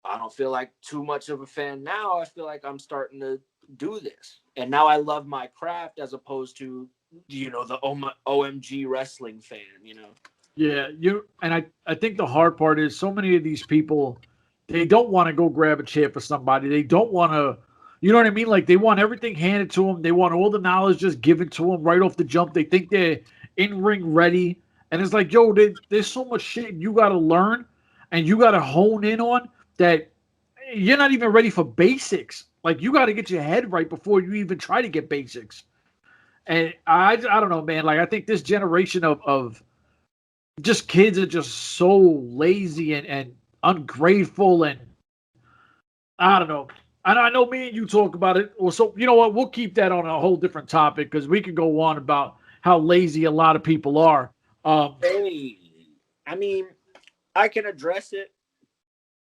I don't feel like too much of a fan now. I feel like I'm starting to do this. And now I love my craft as opposed to, you know, the OMG wrestling fan, you know? Yeah, I think the hard part is so many of these people, they don't want to go grab a chair for somebody. They don't want to, you know what I mean? Like they want everything handed to them. They want all the knowledge just given to them right off the jump. They think they're in ring ready. And it's like, yo, there's so much shit you got to learn and you got to hone in on that you're not even ready for basics. Like you got to get your head right before you even try to get basics. And I don't know, man. Like I think this generation of just kids are just so lazy and ungrateful, and I don't know. I know me and you talk about it. Well, so you know what? We'll keep that on a whole different topic because we could go on about how lazy a lot of people are. Hey, I mean, I can address it,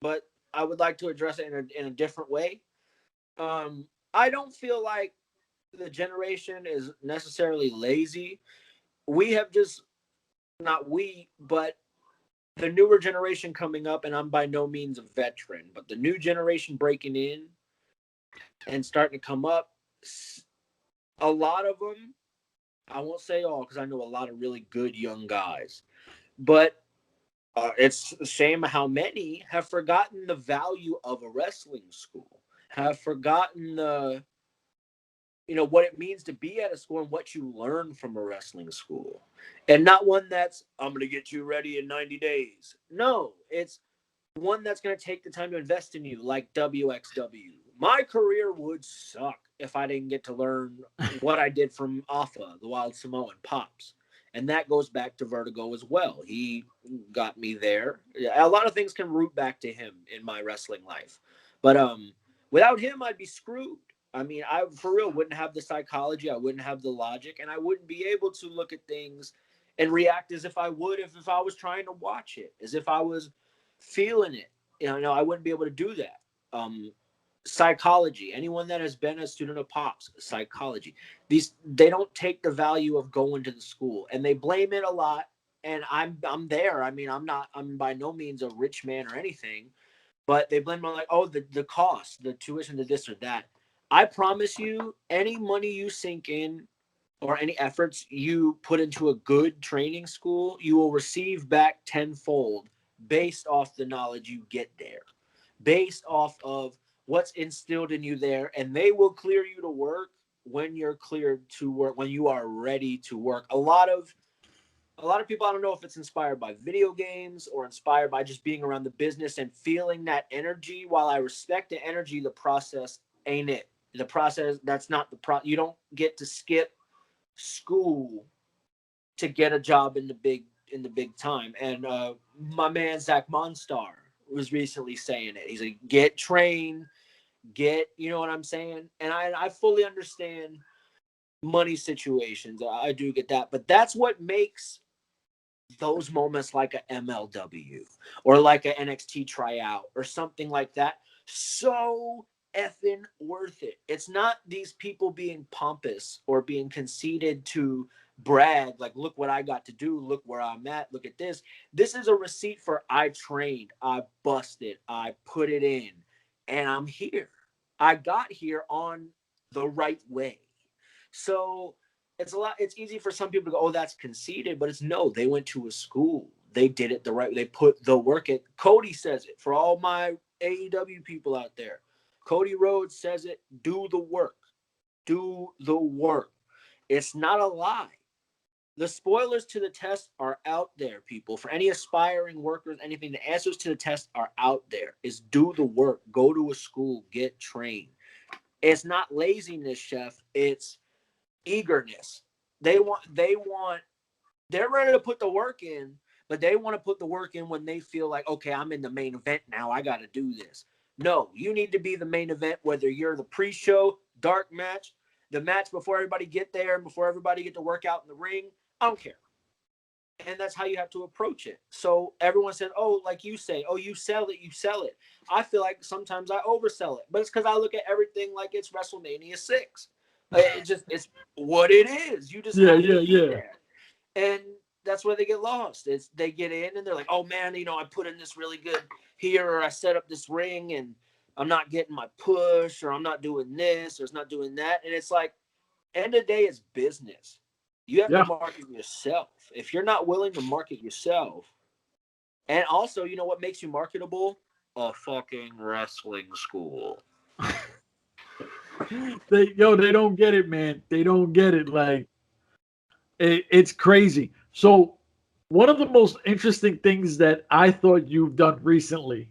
but I would like to address it in a different way. I don't feel like the generation is necessarily lazy. We have just, not we, but the newer generation coming up, and I'm by no means a veteran, but the new generation breaking in and starting to come up, a lot of them, I won't say all because I know a lot of really good young guys, but it's a shame how many have forgotten the value of a wrestling school, have forgotten what it means to be at a school and what you learn from a wrestling school. And not one that's, I'm going to get you ready in 90 days. No, it's one that's going to take the time to invest in you, like WXW. My career would suck if I didn't get to learn what I did from Alpha, the Wild Samoan, Pops. And that goes back to Vertigo as well. He got me there. A lot of things can root back to him in my wrestling life. But without him, I'd be screwed. I mean, I for real wouldn't have the psychology, I wouldn't have the logic, and I wouldn't be able to look at things and react as if I would if I was trying to watch it, as if I was feeling it. You know, I wouldn't be able to do that. Psychology. Anyone that has been a student of Pops, psychology. They don't take the value of going to the school, and they blame it a lot. And I'm there. I mean, I'm by no means a rich man or anything, but they blame it on like, oh, the cost, the tuition, the this or that. I promise you, any money you sink in or any efforts you put into a good training school, you will receive back tenfold based off the knowledge you get there, based off of what's instilled in you there. And they will clear you to work when you're cleared to work, when you are ready to work. A lot of people, I don't know if it's inspired by video games or inspired by just being around the business and feeling that energy. While I respect the energy, the process ain't it. The process, that's not the you don't get to skip school to get a job in the big time. And my man Zach Monstar was recently saying it. He's like, get trained, you know what I'm saying? And I fully understand money situations. I do get that, but that's what makes those moments like a MLW or like a NXT tryout or something like that so effing worth it. It's not these people being pompous or being conceited to brag, like, look what I got to do, look where I'm at, look at this. This is a receipt for I trained, I busted, I put it in, and I'm here. I got here on the right way. So it's easy for some people to go, oh, that's conceited, but it's no, they went to a school. They did it the right way. They put the work in. Cody says it for all my AEW people out there. Cody Rhodes says it, do the work. Do the work. It's not a lie. The spoilers to the test are out there, people. For any aspiring workers, anything, the answers to the test are out there. Is do the work. Go to a school. Get trained. It's not laziness, Chef. It's eagerness. They're ready to put the work in, but they want to put the work in when they feel like, okay, I'm in the main event now. I got to do this. No, you need to be the main event, whether you're the pre-show, dark match, the match before everybody get there, before everybody get to work out in the ring. I don't care. And that's how you have to approach it. So everyone said, oh, like you say, oh, you sell it, you sell it. I feel like sometimes I oversell it, but it's because I look at everything like it's WrestleMania 6. It's what it is. You just have to be there. And that's where they get lost. They get in and they're like, oh man, I put in this really good here, or I set up this ring and I'm not getting my push, or I'm not doing this, or it's not doing that. And it's like, end of the day, it's business. You have to market yourself. If you're not willing to market yourself, and also, you know what makes you marketable? A fucking wrestling school. They don't get it, man. They don't get it. Like, it's crazy. So one of the most interesting things that I thought you've done recently,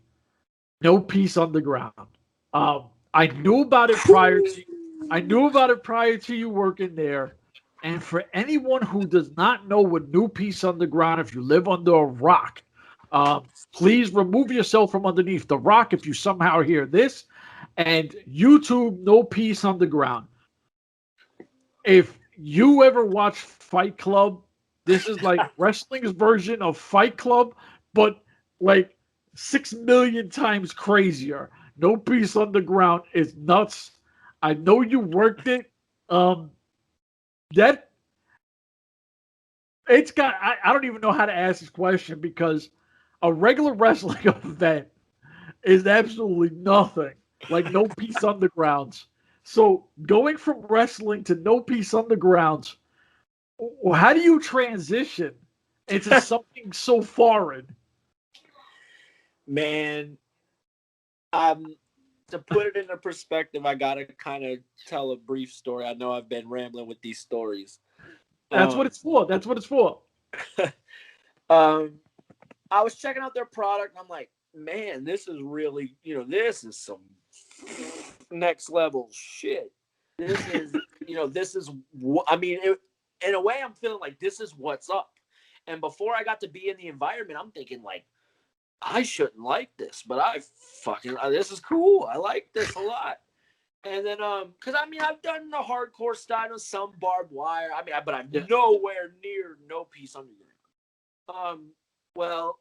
no peace on the ground. I knew about it prior to you working there. And for anyone who does not know what New Peace Underground, if you live under a rock, please remove yourself from underneath the rock if you somehow hear this. And YouTube No Peace Underground. If you ever watch Fight Club, this is like wrestling's version of Fight Club, but like 6 million times crazier. No Peace Underground is nuts. I know you worked it. That it's got. I don't even know how to ask this question because a regular wrestling event is absolutely nothing like No Peace Undergrounds. So going from wrestling to No Peace Undergrounds, how do you transition into something so foreign? Man, to put it into perspective, I gotta kind of tell a brief story. I know I've been rambling with these stories. That's what it's for. That's what it's for. I was checking out their product, and I'm like, man, this is really, this is some next level shit. This is, in a way, I'm feeling like this is what's up. And before I got to be in the environment, I'm thinking like, I shouldn't like this, but this is cool. I like this a lot. And then, because I've done the hardcore style, some barbed wire. But I'm nowhere near No Peace Underground. Well,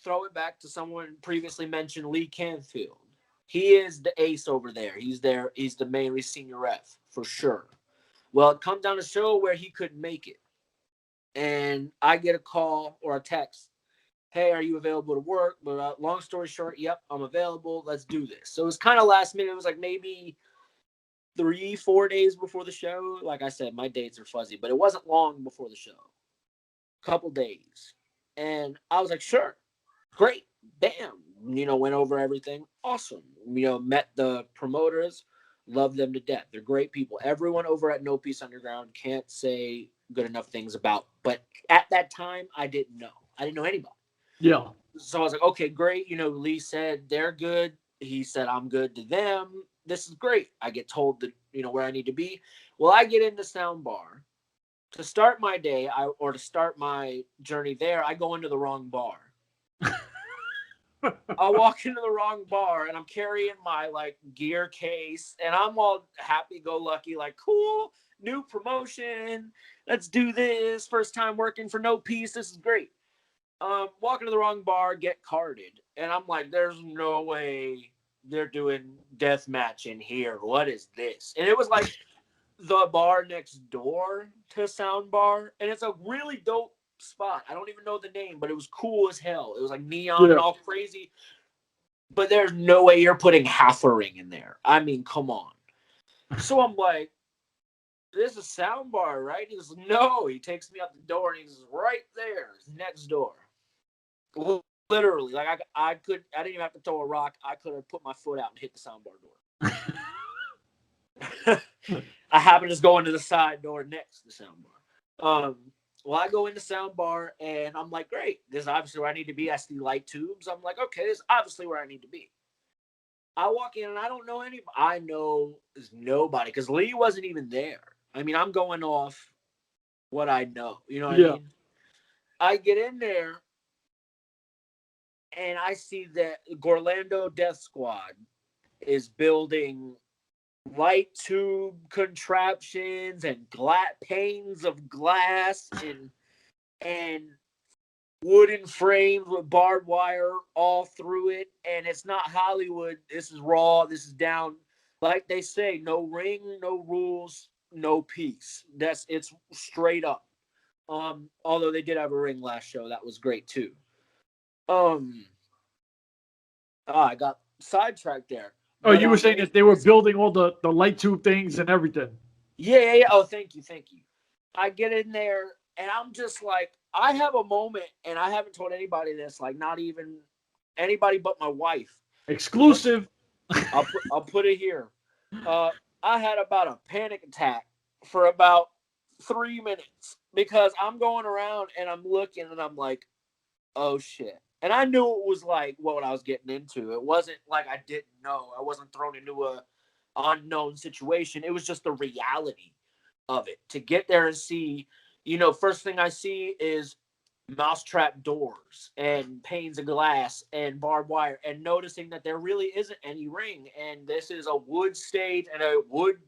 throw it back to someone previously mentioned, Lee Canfield. He is the ace over there. He's the mainly senior ref for sure. Well, it comes down to a show where he couldn't make it, and I get a call or a text. Hey, are you available to work? But long story short, yep, I'm available. Let's do this. So it was kind of last minute. It was like maybe 3-4 days before the show. Like I said, my dates are fuzzy, but it wasn't long before the show. Couple days. And I was like, sure, great, bam. Went over everything. Awesome. Met the promoters. Love them to death. They're great people. Everyone over at No Peace Underground can't say good enough things about. But at that time, I didn't know. I didn't know anybody. Yeah. So I was like, okay, great. Lee said they're good. He said I'm good to them. This is great. I get told that, where I need to be. Well, I get into Soundbar. To start my day, or to start my journey there, I go into the wrong bar. I walk into the wrong bar, and I'm carrying my gear case, and I'm all happy-go-lucky, cool, new promotion, let's do this, first time working for No Peace, this is great. Walk into the wrong bar, get carded, and I'm like, there's no way they're doing deathmatch in here. What is this? And it was the bar next door to Soundbar, and it's a really dope spot. I don't even know the name, but it was cool as hell. It was neon and all crazy. But there's no way you're putting half a ring in there. I mean, come on. So I'm like, this is Soundbar, right? He goes, no. He takes me out the door, and he's right there, next door. Literally, I didn't even have to throw a rock. I could have put my foot out and hit the Soundbar door. I happen to just go into the side door next to the Soundbar. Well, I go into Soundbar, and I'm like, great. This is obviously where I need to be. I see light tubes. I'm like, okay, this is obviously where I need to be. I walk in, and I don't know anybody. I know there's nobody, because Lee wasn't even there. I mean, I'm going off what I know. You know what I mean? I get in there, and I see that Gorlando Death Squad is building light tube contraptions and panes of glass and wooden frames with barbed wire all through it. And it's not Hollywood. This is raw. This is down. Like they say, no ring, no rules, no peace. It's straight up. Although they did have a ring last show. That was great too. I got sidetracked there. Oh, you were saying that they were building all the light tube things and everything. Yeah. Oh, thank you. I get in there, and I'm just like, I have a moment, and I haven't told anybody this, not even anybody but my wife. Exclusive. I'll put it here. I had about a panic attack for about 3 minutes, because I'm going around and I'm looking, and I'm like, oh shit. And I knew it was what I was getting into. It wasn't like I didn't know. I wasn't thrown into a unknown situation. It was just the reality of it. To get there and see, first thing I see is mousetrap doors and panes of glass and barbed wire, and noticing that there really isn't any ring. And this is a wood stage and a wood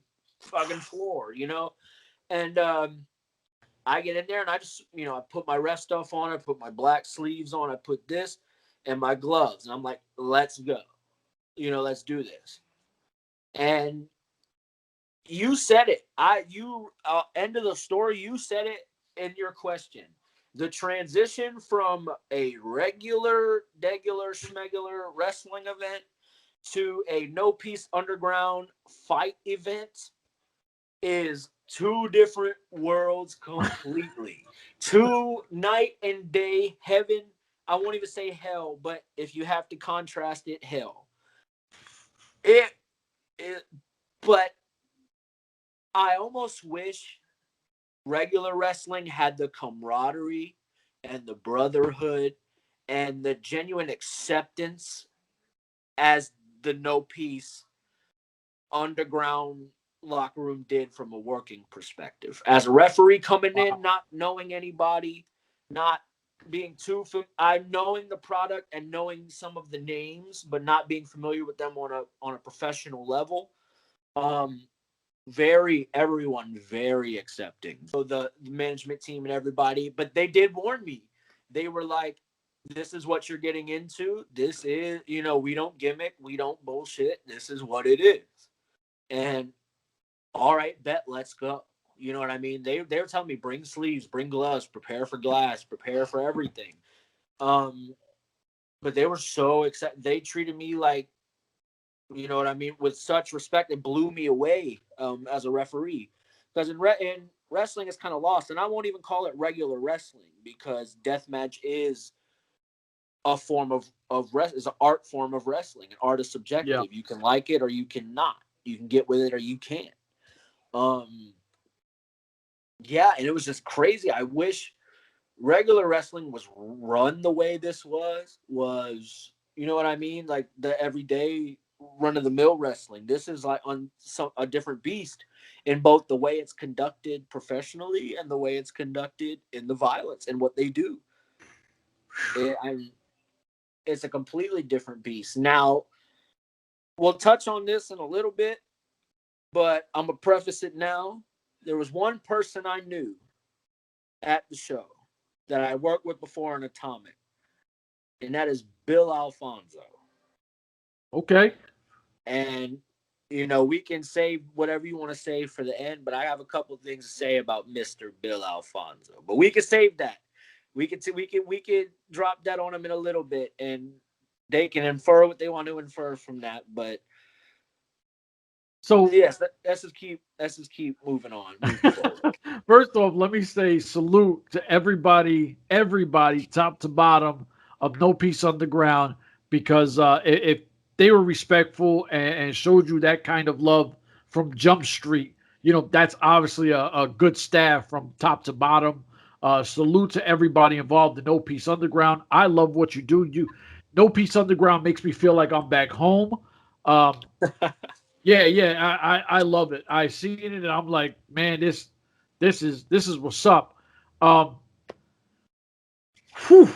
fucking floor, And I get in there, and I just, I put my ref stuff on. I put my black sleeves on. I put this and my gloves. And I'm like, let's go. Let's do this. And you said it. End of the story, you said it in your question. The transition from a regular, schmegular wrestling event to a No Peace Underground fight event is two different worlds completely. Two night and day, heaven. I won't even say hell, but if you have to contrast it, hell. But I almost wish regular wrestling had the camaraderie and the brotherhood and the genuine acceptance as the No Peace Underground locker room did from a working perspective. As a referee coming in, not knowing anybody, not being I'm knowing the product and knowing some of the names, but not being familiar with them on a professional level. Everyone very accepting. So the management team and everybody, but they did warn me. They were like, this is what you're getting into. This is, we don't gimmick, we don't bullshit. This is what it is. And all right, bet, let's go. You know what I mean? They were telling me, bring sleeves, bring gloves, prepare for glass, prepare for everything. But they were so excited. They treated me like, you know what I mean, with such respect. It blew me away as a referee, because in wrestling it's kind of lost, and I won't even call it regular wrestling, because deathmatch is a form is an art form of wrestling. An art is subjective. Yeah. You can like it or you cannot. You can get with it or you can't. Yeah, and it was just crazy. I wish regular wrestling was run the way this was, you know what I mean? Like the everyday run of the mill wrestling. This is like on a different beast in both the way it's conducted professionally and the way it's conducted in the violence and what they do. It's a completely different beast. Now, we'll touch on this in a little bit, but I'm going to preface it now. There was one person I knew at the show that I worked with before in Atomic, and that is Bill Alfonso. Okay. And, you know, we can say whatever you want to say for the end, but I have a couple things to say about Mr. Bill Alfonso. But we can save that. We could drop that on them in a little bit, and they can infer what they want to infer from that. But so yes, let's just keep moving on. First off, let me say salute to everybody, top to bottom of No Peace Underground, because if they were respectful and showed you that kind of love from Jump Street, you know, that's obviously a good staff from top to bottom. Salute to everybody involved in No Peace Underground. I love what you do. No Peace Underground makes me feel like I'm back home. Yeah, I love it. I seen it and I'm like, man, this is what's up. Whew.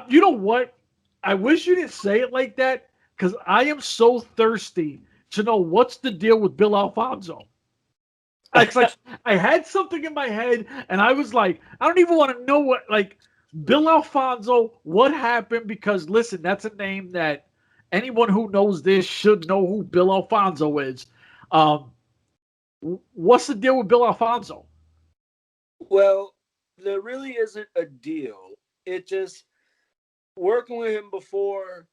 You know what? I wish you didn't say it like that, because I am so thirsty to know what's the deal with Bill Alfonso. It's like I had something in my head, and I was like, I don't even want to know what, like, Bill Alfonso, what happened? Because listen, that's a name that anyone who knows this should know who Bill Alfonso is. What's the deal with Bill Alfonso? Well, there really isn't a deal. It just working with him before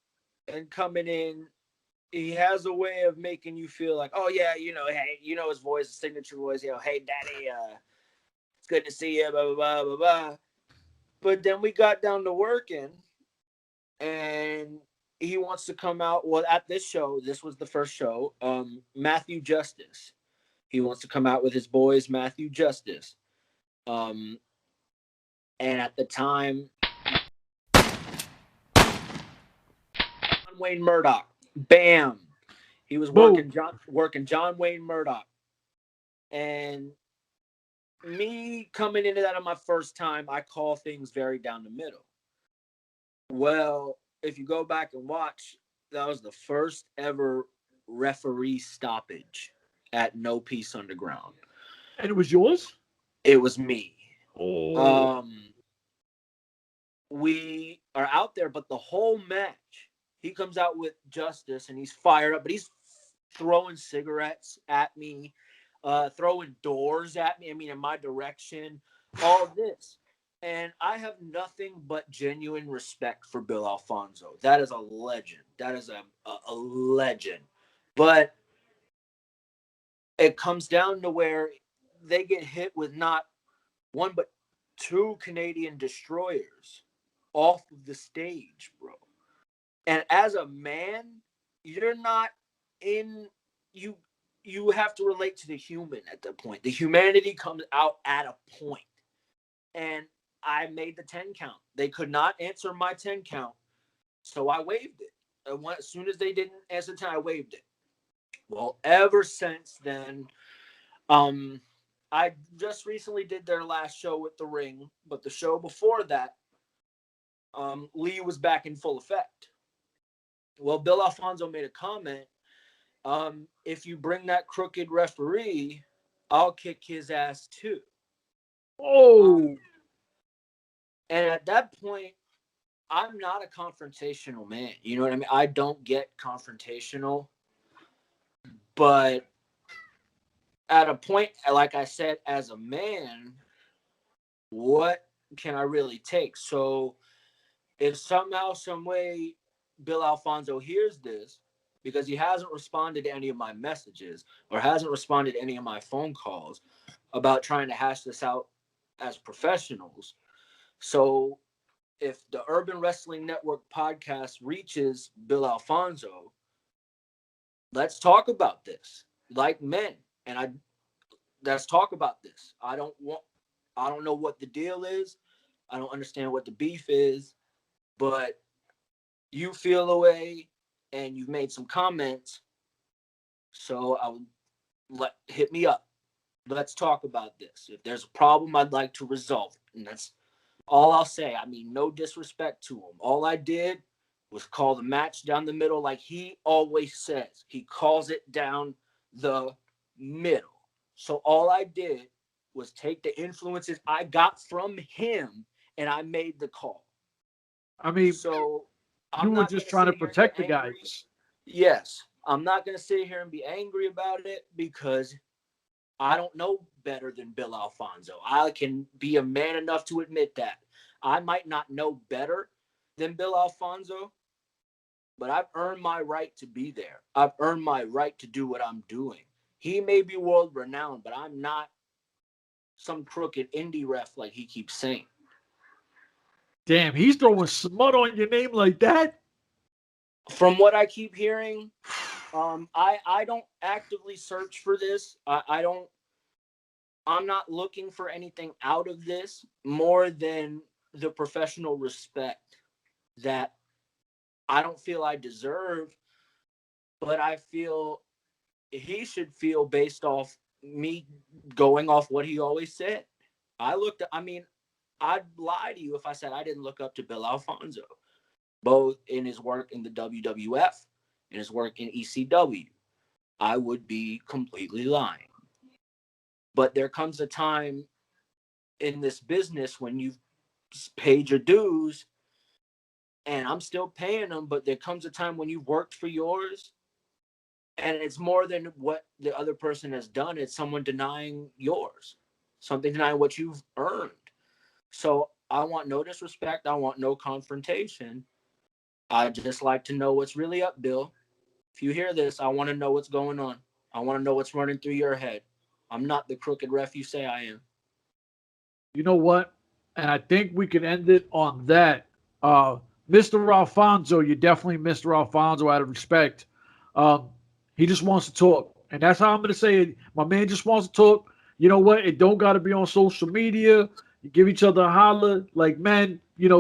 and coming in, he has a way of making you feel like, oh yeah, you know, hey, you know his voice, his signature voice, you know, hey daddy, it's good to see you, blah blah blah blah blah. But then we got down to working, and he wants to come out. Well, at this show, this was the first show. Matthew Justice, he wants to come out with his boys, Matthew Justice. And at the time, John Wayne Murdoch, bam, he was working John Wayne Murdoch, and me coming into that on my first time, I call things very down the middle. Well, if you go back and watch, that was the first ever referee stoppage at No Peace Underground. And it was yours? It was me. Oh. We are out there, but the whole match, he comes out with Justice and he's fired up, but he's throwing cigarettes at me, throwing doors at me, I mean, in my direction, all this. And I have nothing but genuine respect for Bill Alfonso. That is a legend. That is a legend. But it comes down to where they get hit with not one, but two Canadian destroyers off of the stage, bro. And as a man, you're not in, you have to relate to the human at that point. The humanity comes out at a point. And I made the 10 count. They could not answer my 10 count. So I waved it. As soon as they didn't answer the 10, I waved it. Well, ever since then, I just recently did their last show with The Ring, but the show before that, Lee was back in full effect. Well, Bill Alfonso made a comment. If you bring that crooked referee, I'll kick his ass too. Oh. And at that point, I'm not a confrontational man. You know what I mean? I don't get confrontational. But at a point, like I said, as a man, what can I really take? So if somehow, some way, Bill Alfonso hears this, because he hasn't responded to any of my messages or hasn't responded to any of my phone calls about trying to hash this out as professionals. So if the Urban Wrestling Network podcast reaches Bill Alfonso, let's talk about this. like men, and let's talk about this. I don't know what the deal is. I don't understand what the beef is, but you feel away and you've made some comments. So hit me up. Let's talk about this. If there's a problem, I'd like to resolve it. And that's all I'll say. I mean, no disrespect to him. All I did was call the match down the middle like he always says. He calls it down the middle. So all I did was take the influences I got from him and I made the call. I mean, so you were just trying to protect the guys. Yes. I'm not going to sit here and be angry about it because I don't know better than Bill Alfonso. I can be a man enough to admit that. I might not know better than Bill Alfonso, but I've earned my right to be there. I've earned my right to do what I'm doing. He may be world renowned, but I'm not some crooked indie ref like he keeps saying. Damn, he's throwing smut on your name like that? From what I keep hearing, I don't actively search for this. I'm not looking for anything out of this more than the professional respect that I don't feel I deserve, but I feel he should feel based off me going off what he always said. I'd lie to you if I said I didn't look up to Bill Alfonso, both in his work in the WWF and his work in ECW. I would be completely lying. But there comes a time in this business when you've paid your dues, and I'm still paying them, but there comes a time when you've worked for yours, and it's more than what the other person has done. It's someone denying yours, something denying what you've earned. So I want no disrespect. I want no confrontation. I just like to know what's really up, Bill. If you hear this, I want to know what's going on. I want to know what's running through your head. I'm not the crooked ref you say I am. You know what? And I think we can end it on that. Mr. Alfonso, you're definitely Mr. Alfonso out of respect. He just wants to talk. And that's how I'm going to say it. My man just wants to talk. You know what? It don't got to be on social media. You give each other a holler like men,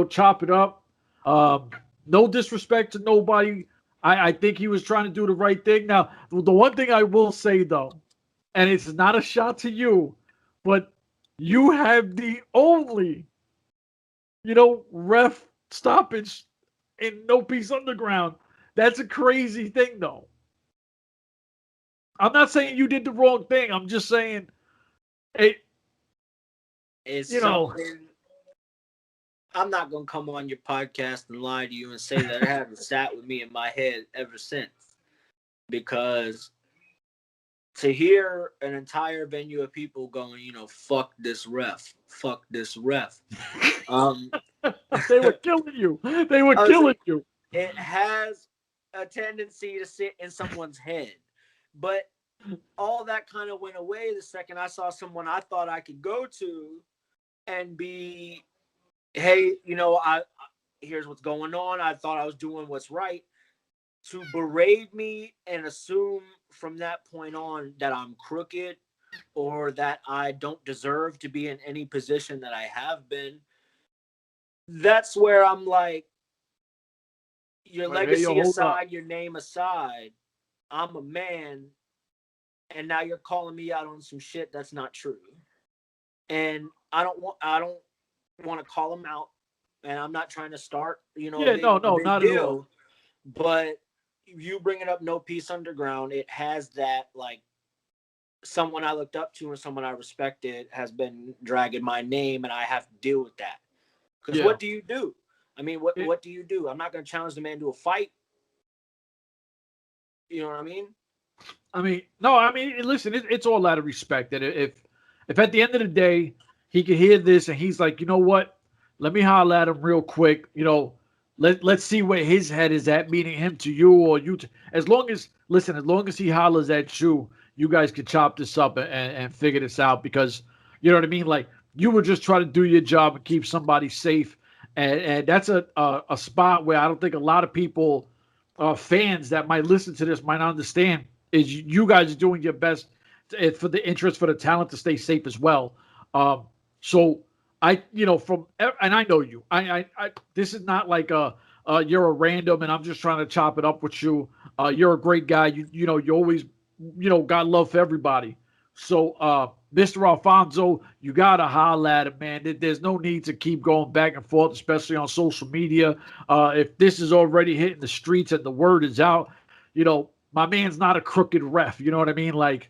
chop it up. No disrespect to nobody. I think he was trying to do the right thing. Now, the one thing I will say, though, and it's not a shot to you, but you have the only, ref stoppage in No Peace Underground. That's a crazy thing, though. I'm not saying you did the wrong thing. I'm just saying, it's something. I'm not going to come on your podcast and lie to you and say that it hasn't sat with me in my head ever since. Because to hear an entire venue of people going, fuck this ref. They were killing you. They were killing you. It has a tendency to sit in someone's head. But all that kind of went away the second I saw someone I thought I could go to and be, hey, here's what's going on. I thought I was doing what's right. To berate me and assume from that point on that I'm crooked or that I don't deserve to be in any position that I have been, that's where I'm like, your legacy aside, your name aside, I'm a man, and now you're calling me out on some shit that's not true. And I don't want to call him out, and I'm not trying to start, not at all. But you bringing up No Peace Underground, it has that, like, someone I looked up to and someone I respected has been dragging my name, and I have to deal with that. Because what do you do? I mean, what do you do? I'm not going to challenge the man to a fight. You know what I mean? Listen, it's all out of respect. That if at the end of the day he could hear this and he's like, you know what, let me holler at him real quick. Let's see where his head is at, meaning him to you or you. As long as he hollers at you, you guys could chop this up and figure this out, because you know what I mean. Like, you were just trying to do your job and keep somebody safe, and that's a spot where I don't think a lot of people, fans that might listen to this, might understand. is you guys are doing your best for the interest for the talent to stay safe as well. So I, and I know you. I this is not like you're a random and I'm just trying to chop it up with you. You're a great guy. You always, got love for everybody. So, Mr. Alfonso, you gotta holla at him, man. There's no need to keep going back and forth, especially on social media. If this is already hitting the streets and the word is out, my man's not a crooked ref. You know what I mean? Like,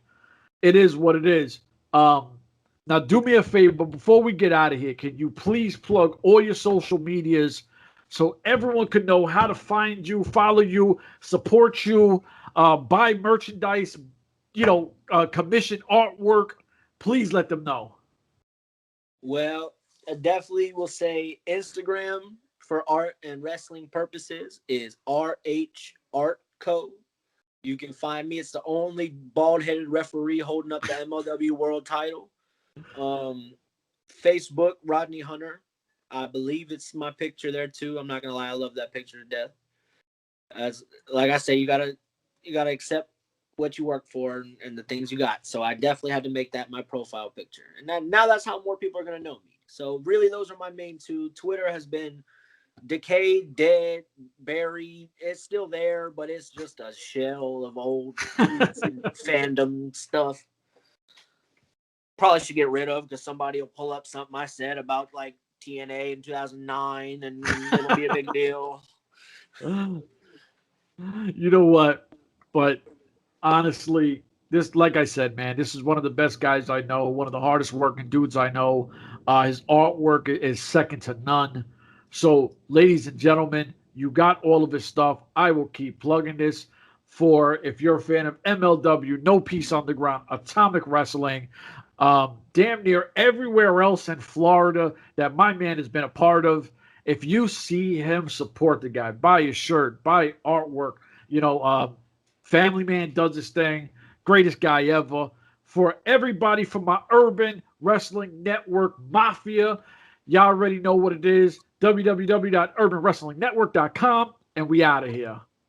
it is what it is. Now, do me a favor, before we get out of here, can you please plug all your social medias so everyone can know how to find you, follow you, support you, buy merchandise, commission artwork? Please let them know. Well, I definitely will say Instagram for art and wrestling purposes is RH Art Co. You can find me. It's the only bald-headed referee holding up the MLW World Title. Facebook, Rodney Hunter. I believe it's my picture there too. I'm not gonna lie, I love that picture to death. As like I say, you gotta accept what you work for and the things you got. So I definitely had to make that my profile picture. And now that's how more people are gonna know me. So really, those are my main two. Twitter has been decayed, dead, buried. It's still there, but it's just a shell of old fandom stuff. Probably should get rid of because somebody will pull up something I said about like TNA in 2009 and it'll be a big deal. You know what? But honestly, this, like I said, man, this is one of the best guys I know, one of the hardest working dudes I know. His artwork is second to none. So, ladies and gentlemen, you got all of his stuff. I will keep plugging this for if you're a fan of MLW, No Peace on the Ground, Atomic Wrestling, damn near everywhere else in Florida that my man has been a part of. If you see him, support the guy. Buy his shirt, buy artwork. Family Man does his thing. Greatest guy ever. For everybody from my Urban Wrestling Network Mafia, y'all already know what it is. www.urbanwrestlingnetwork.com, and we out of here.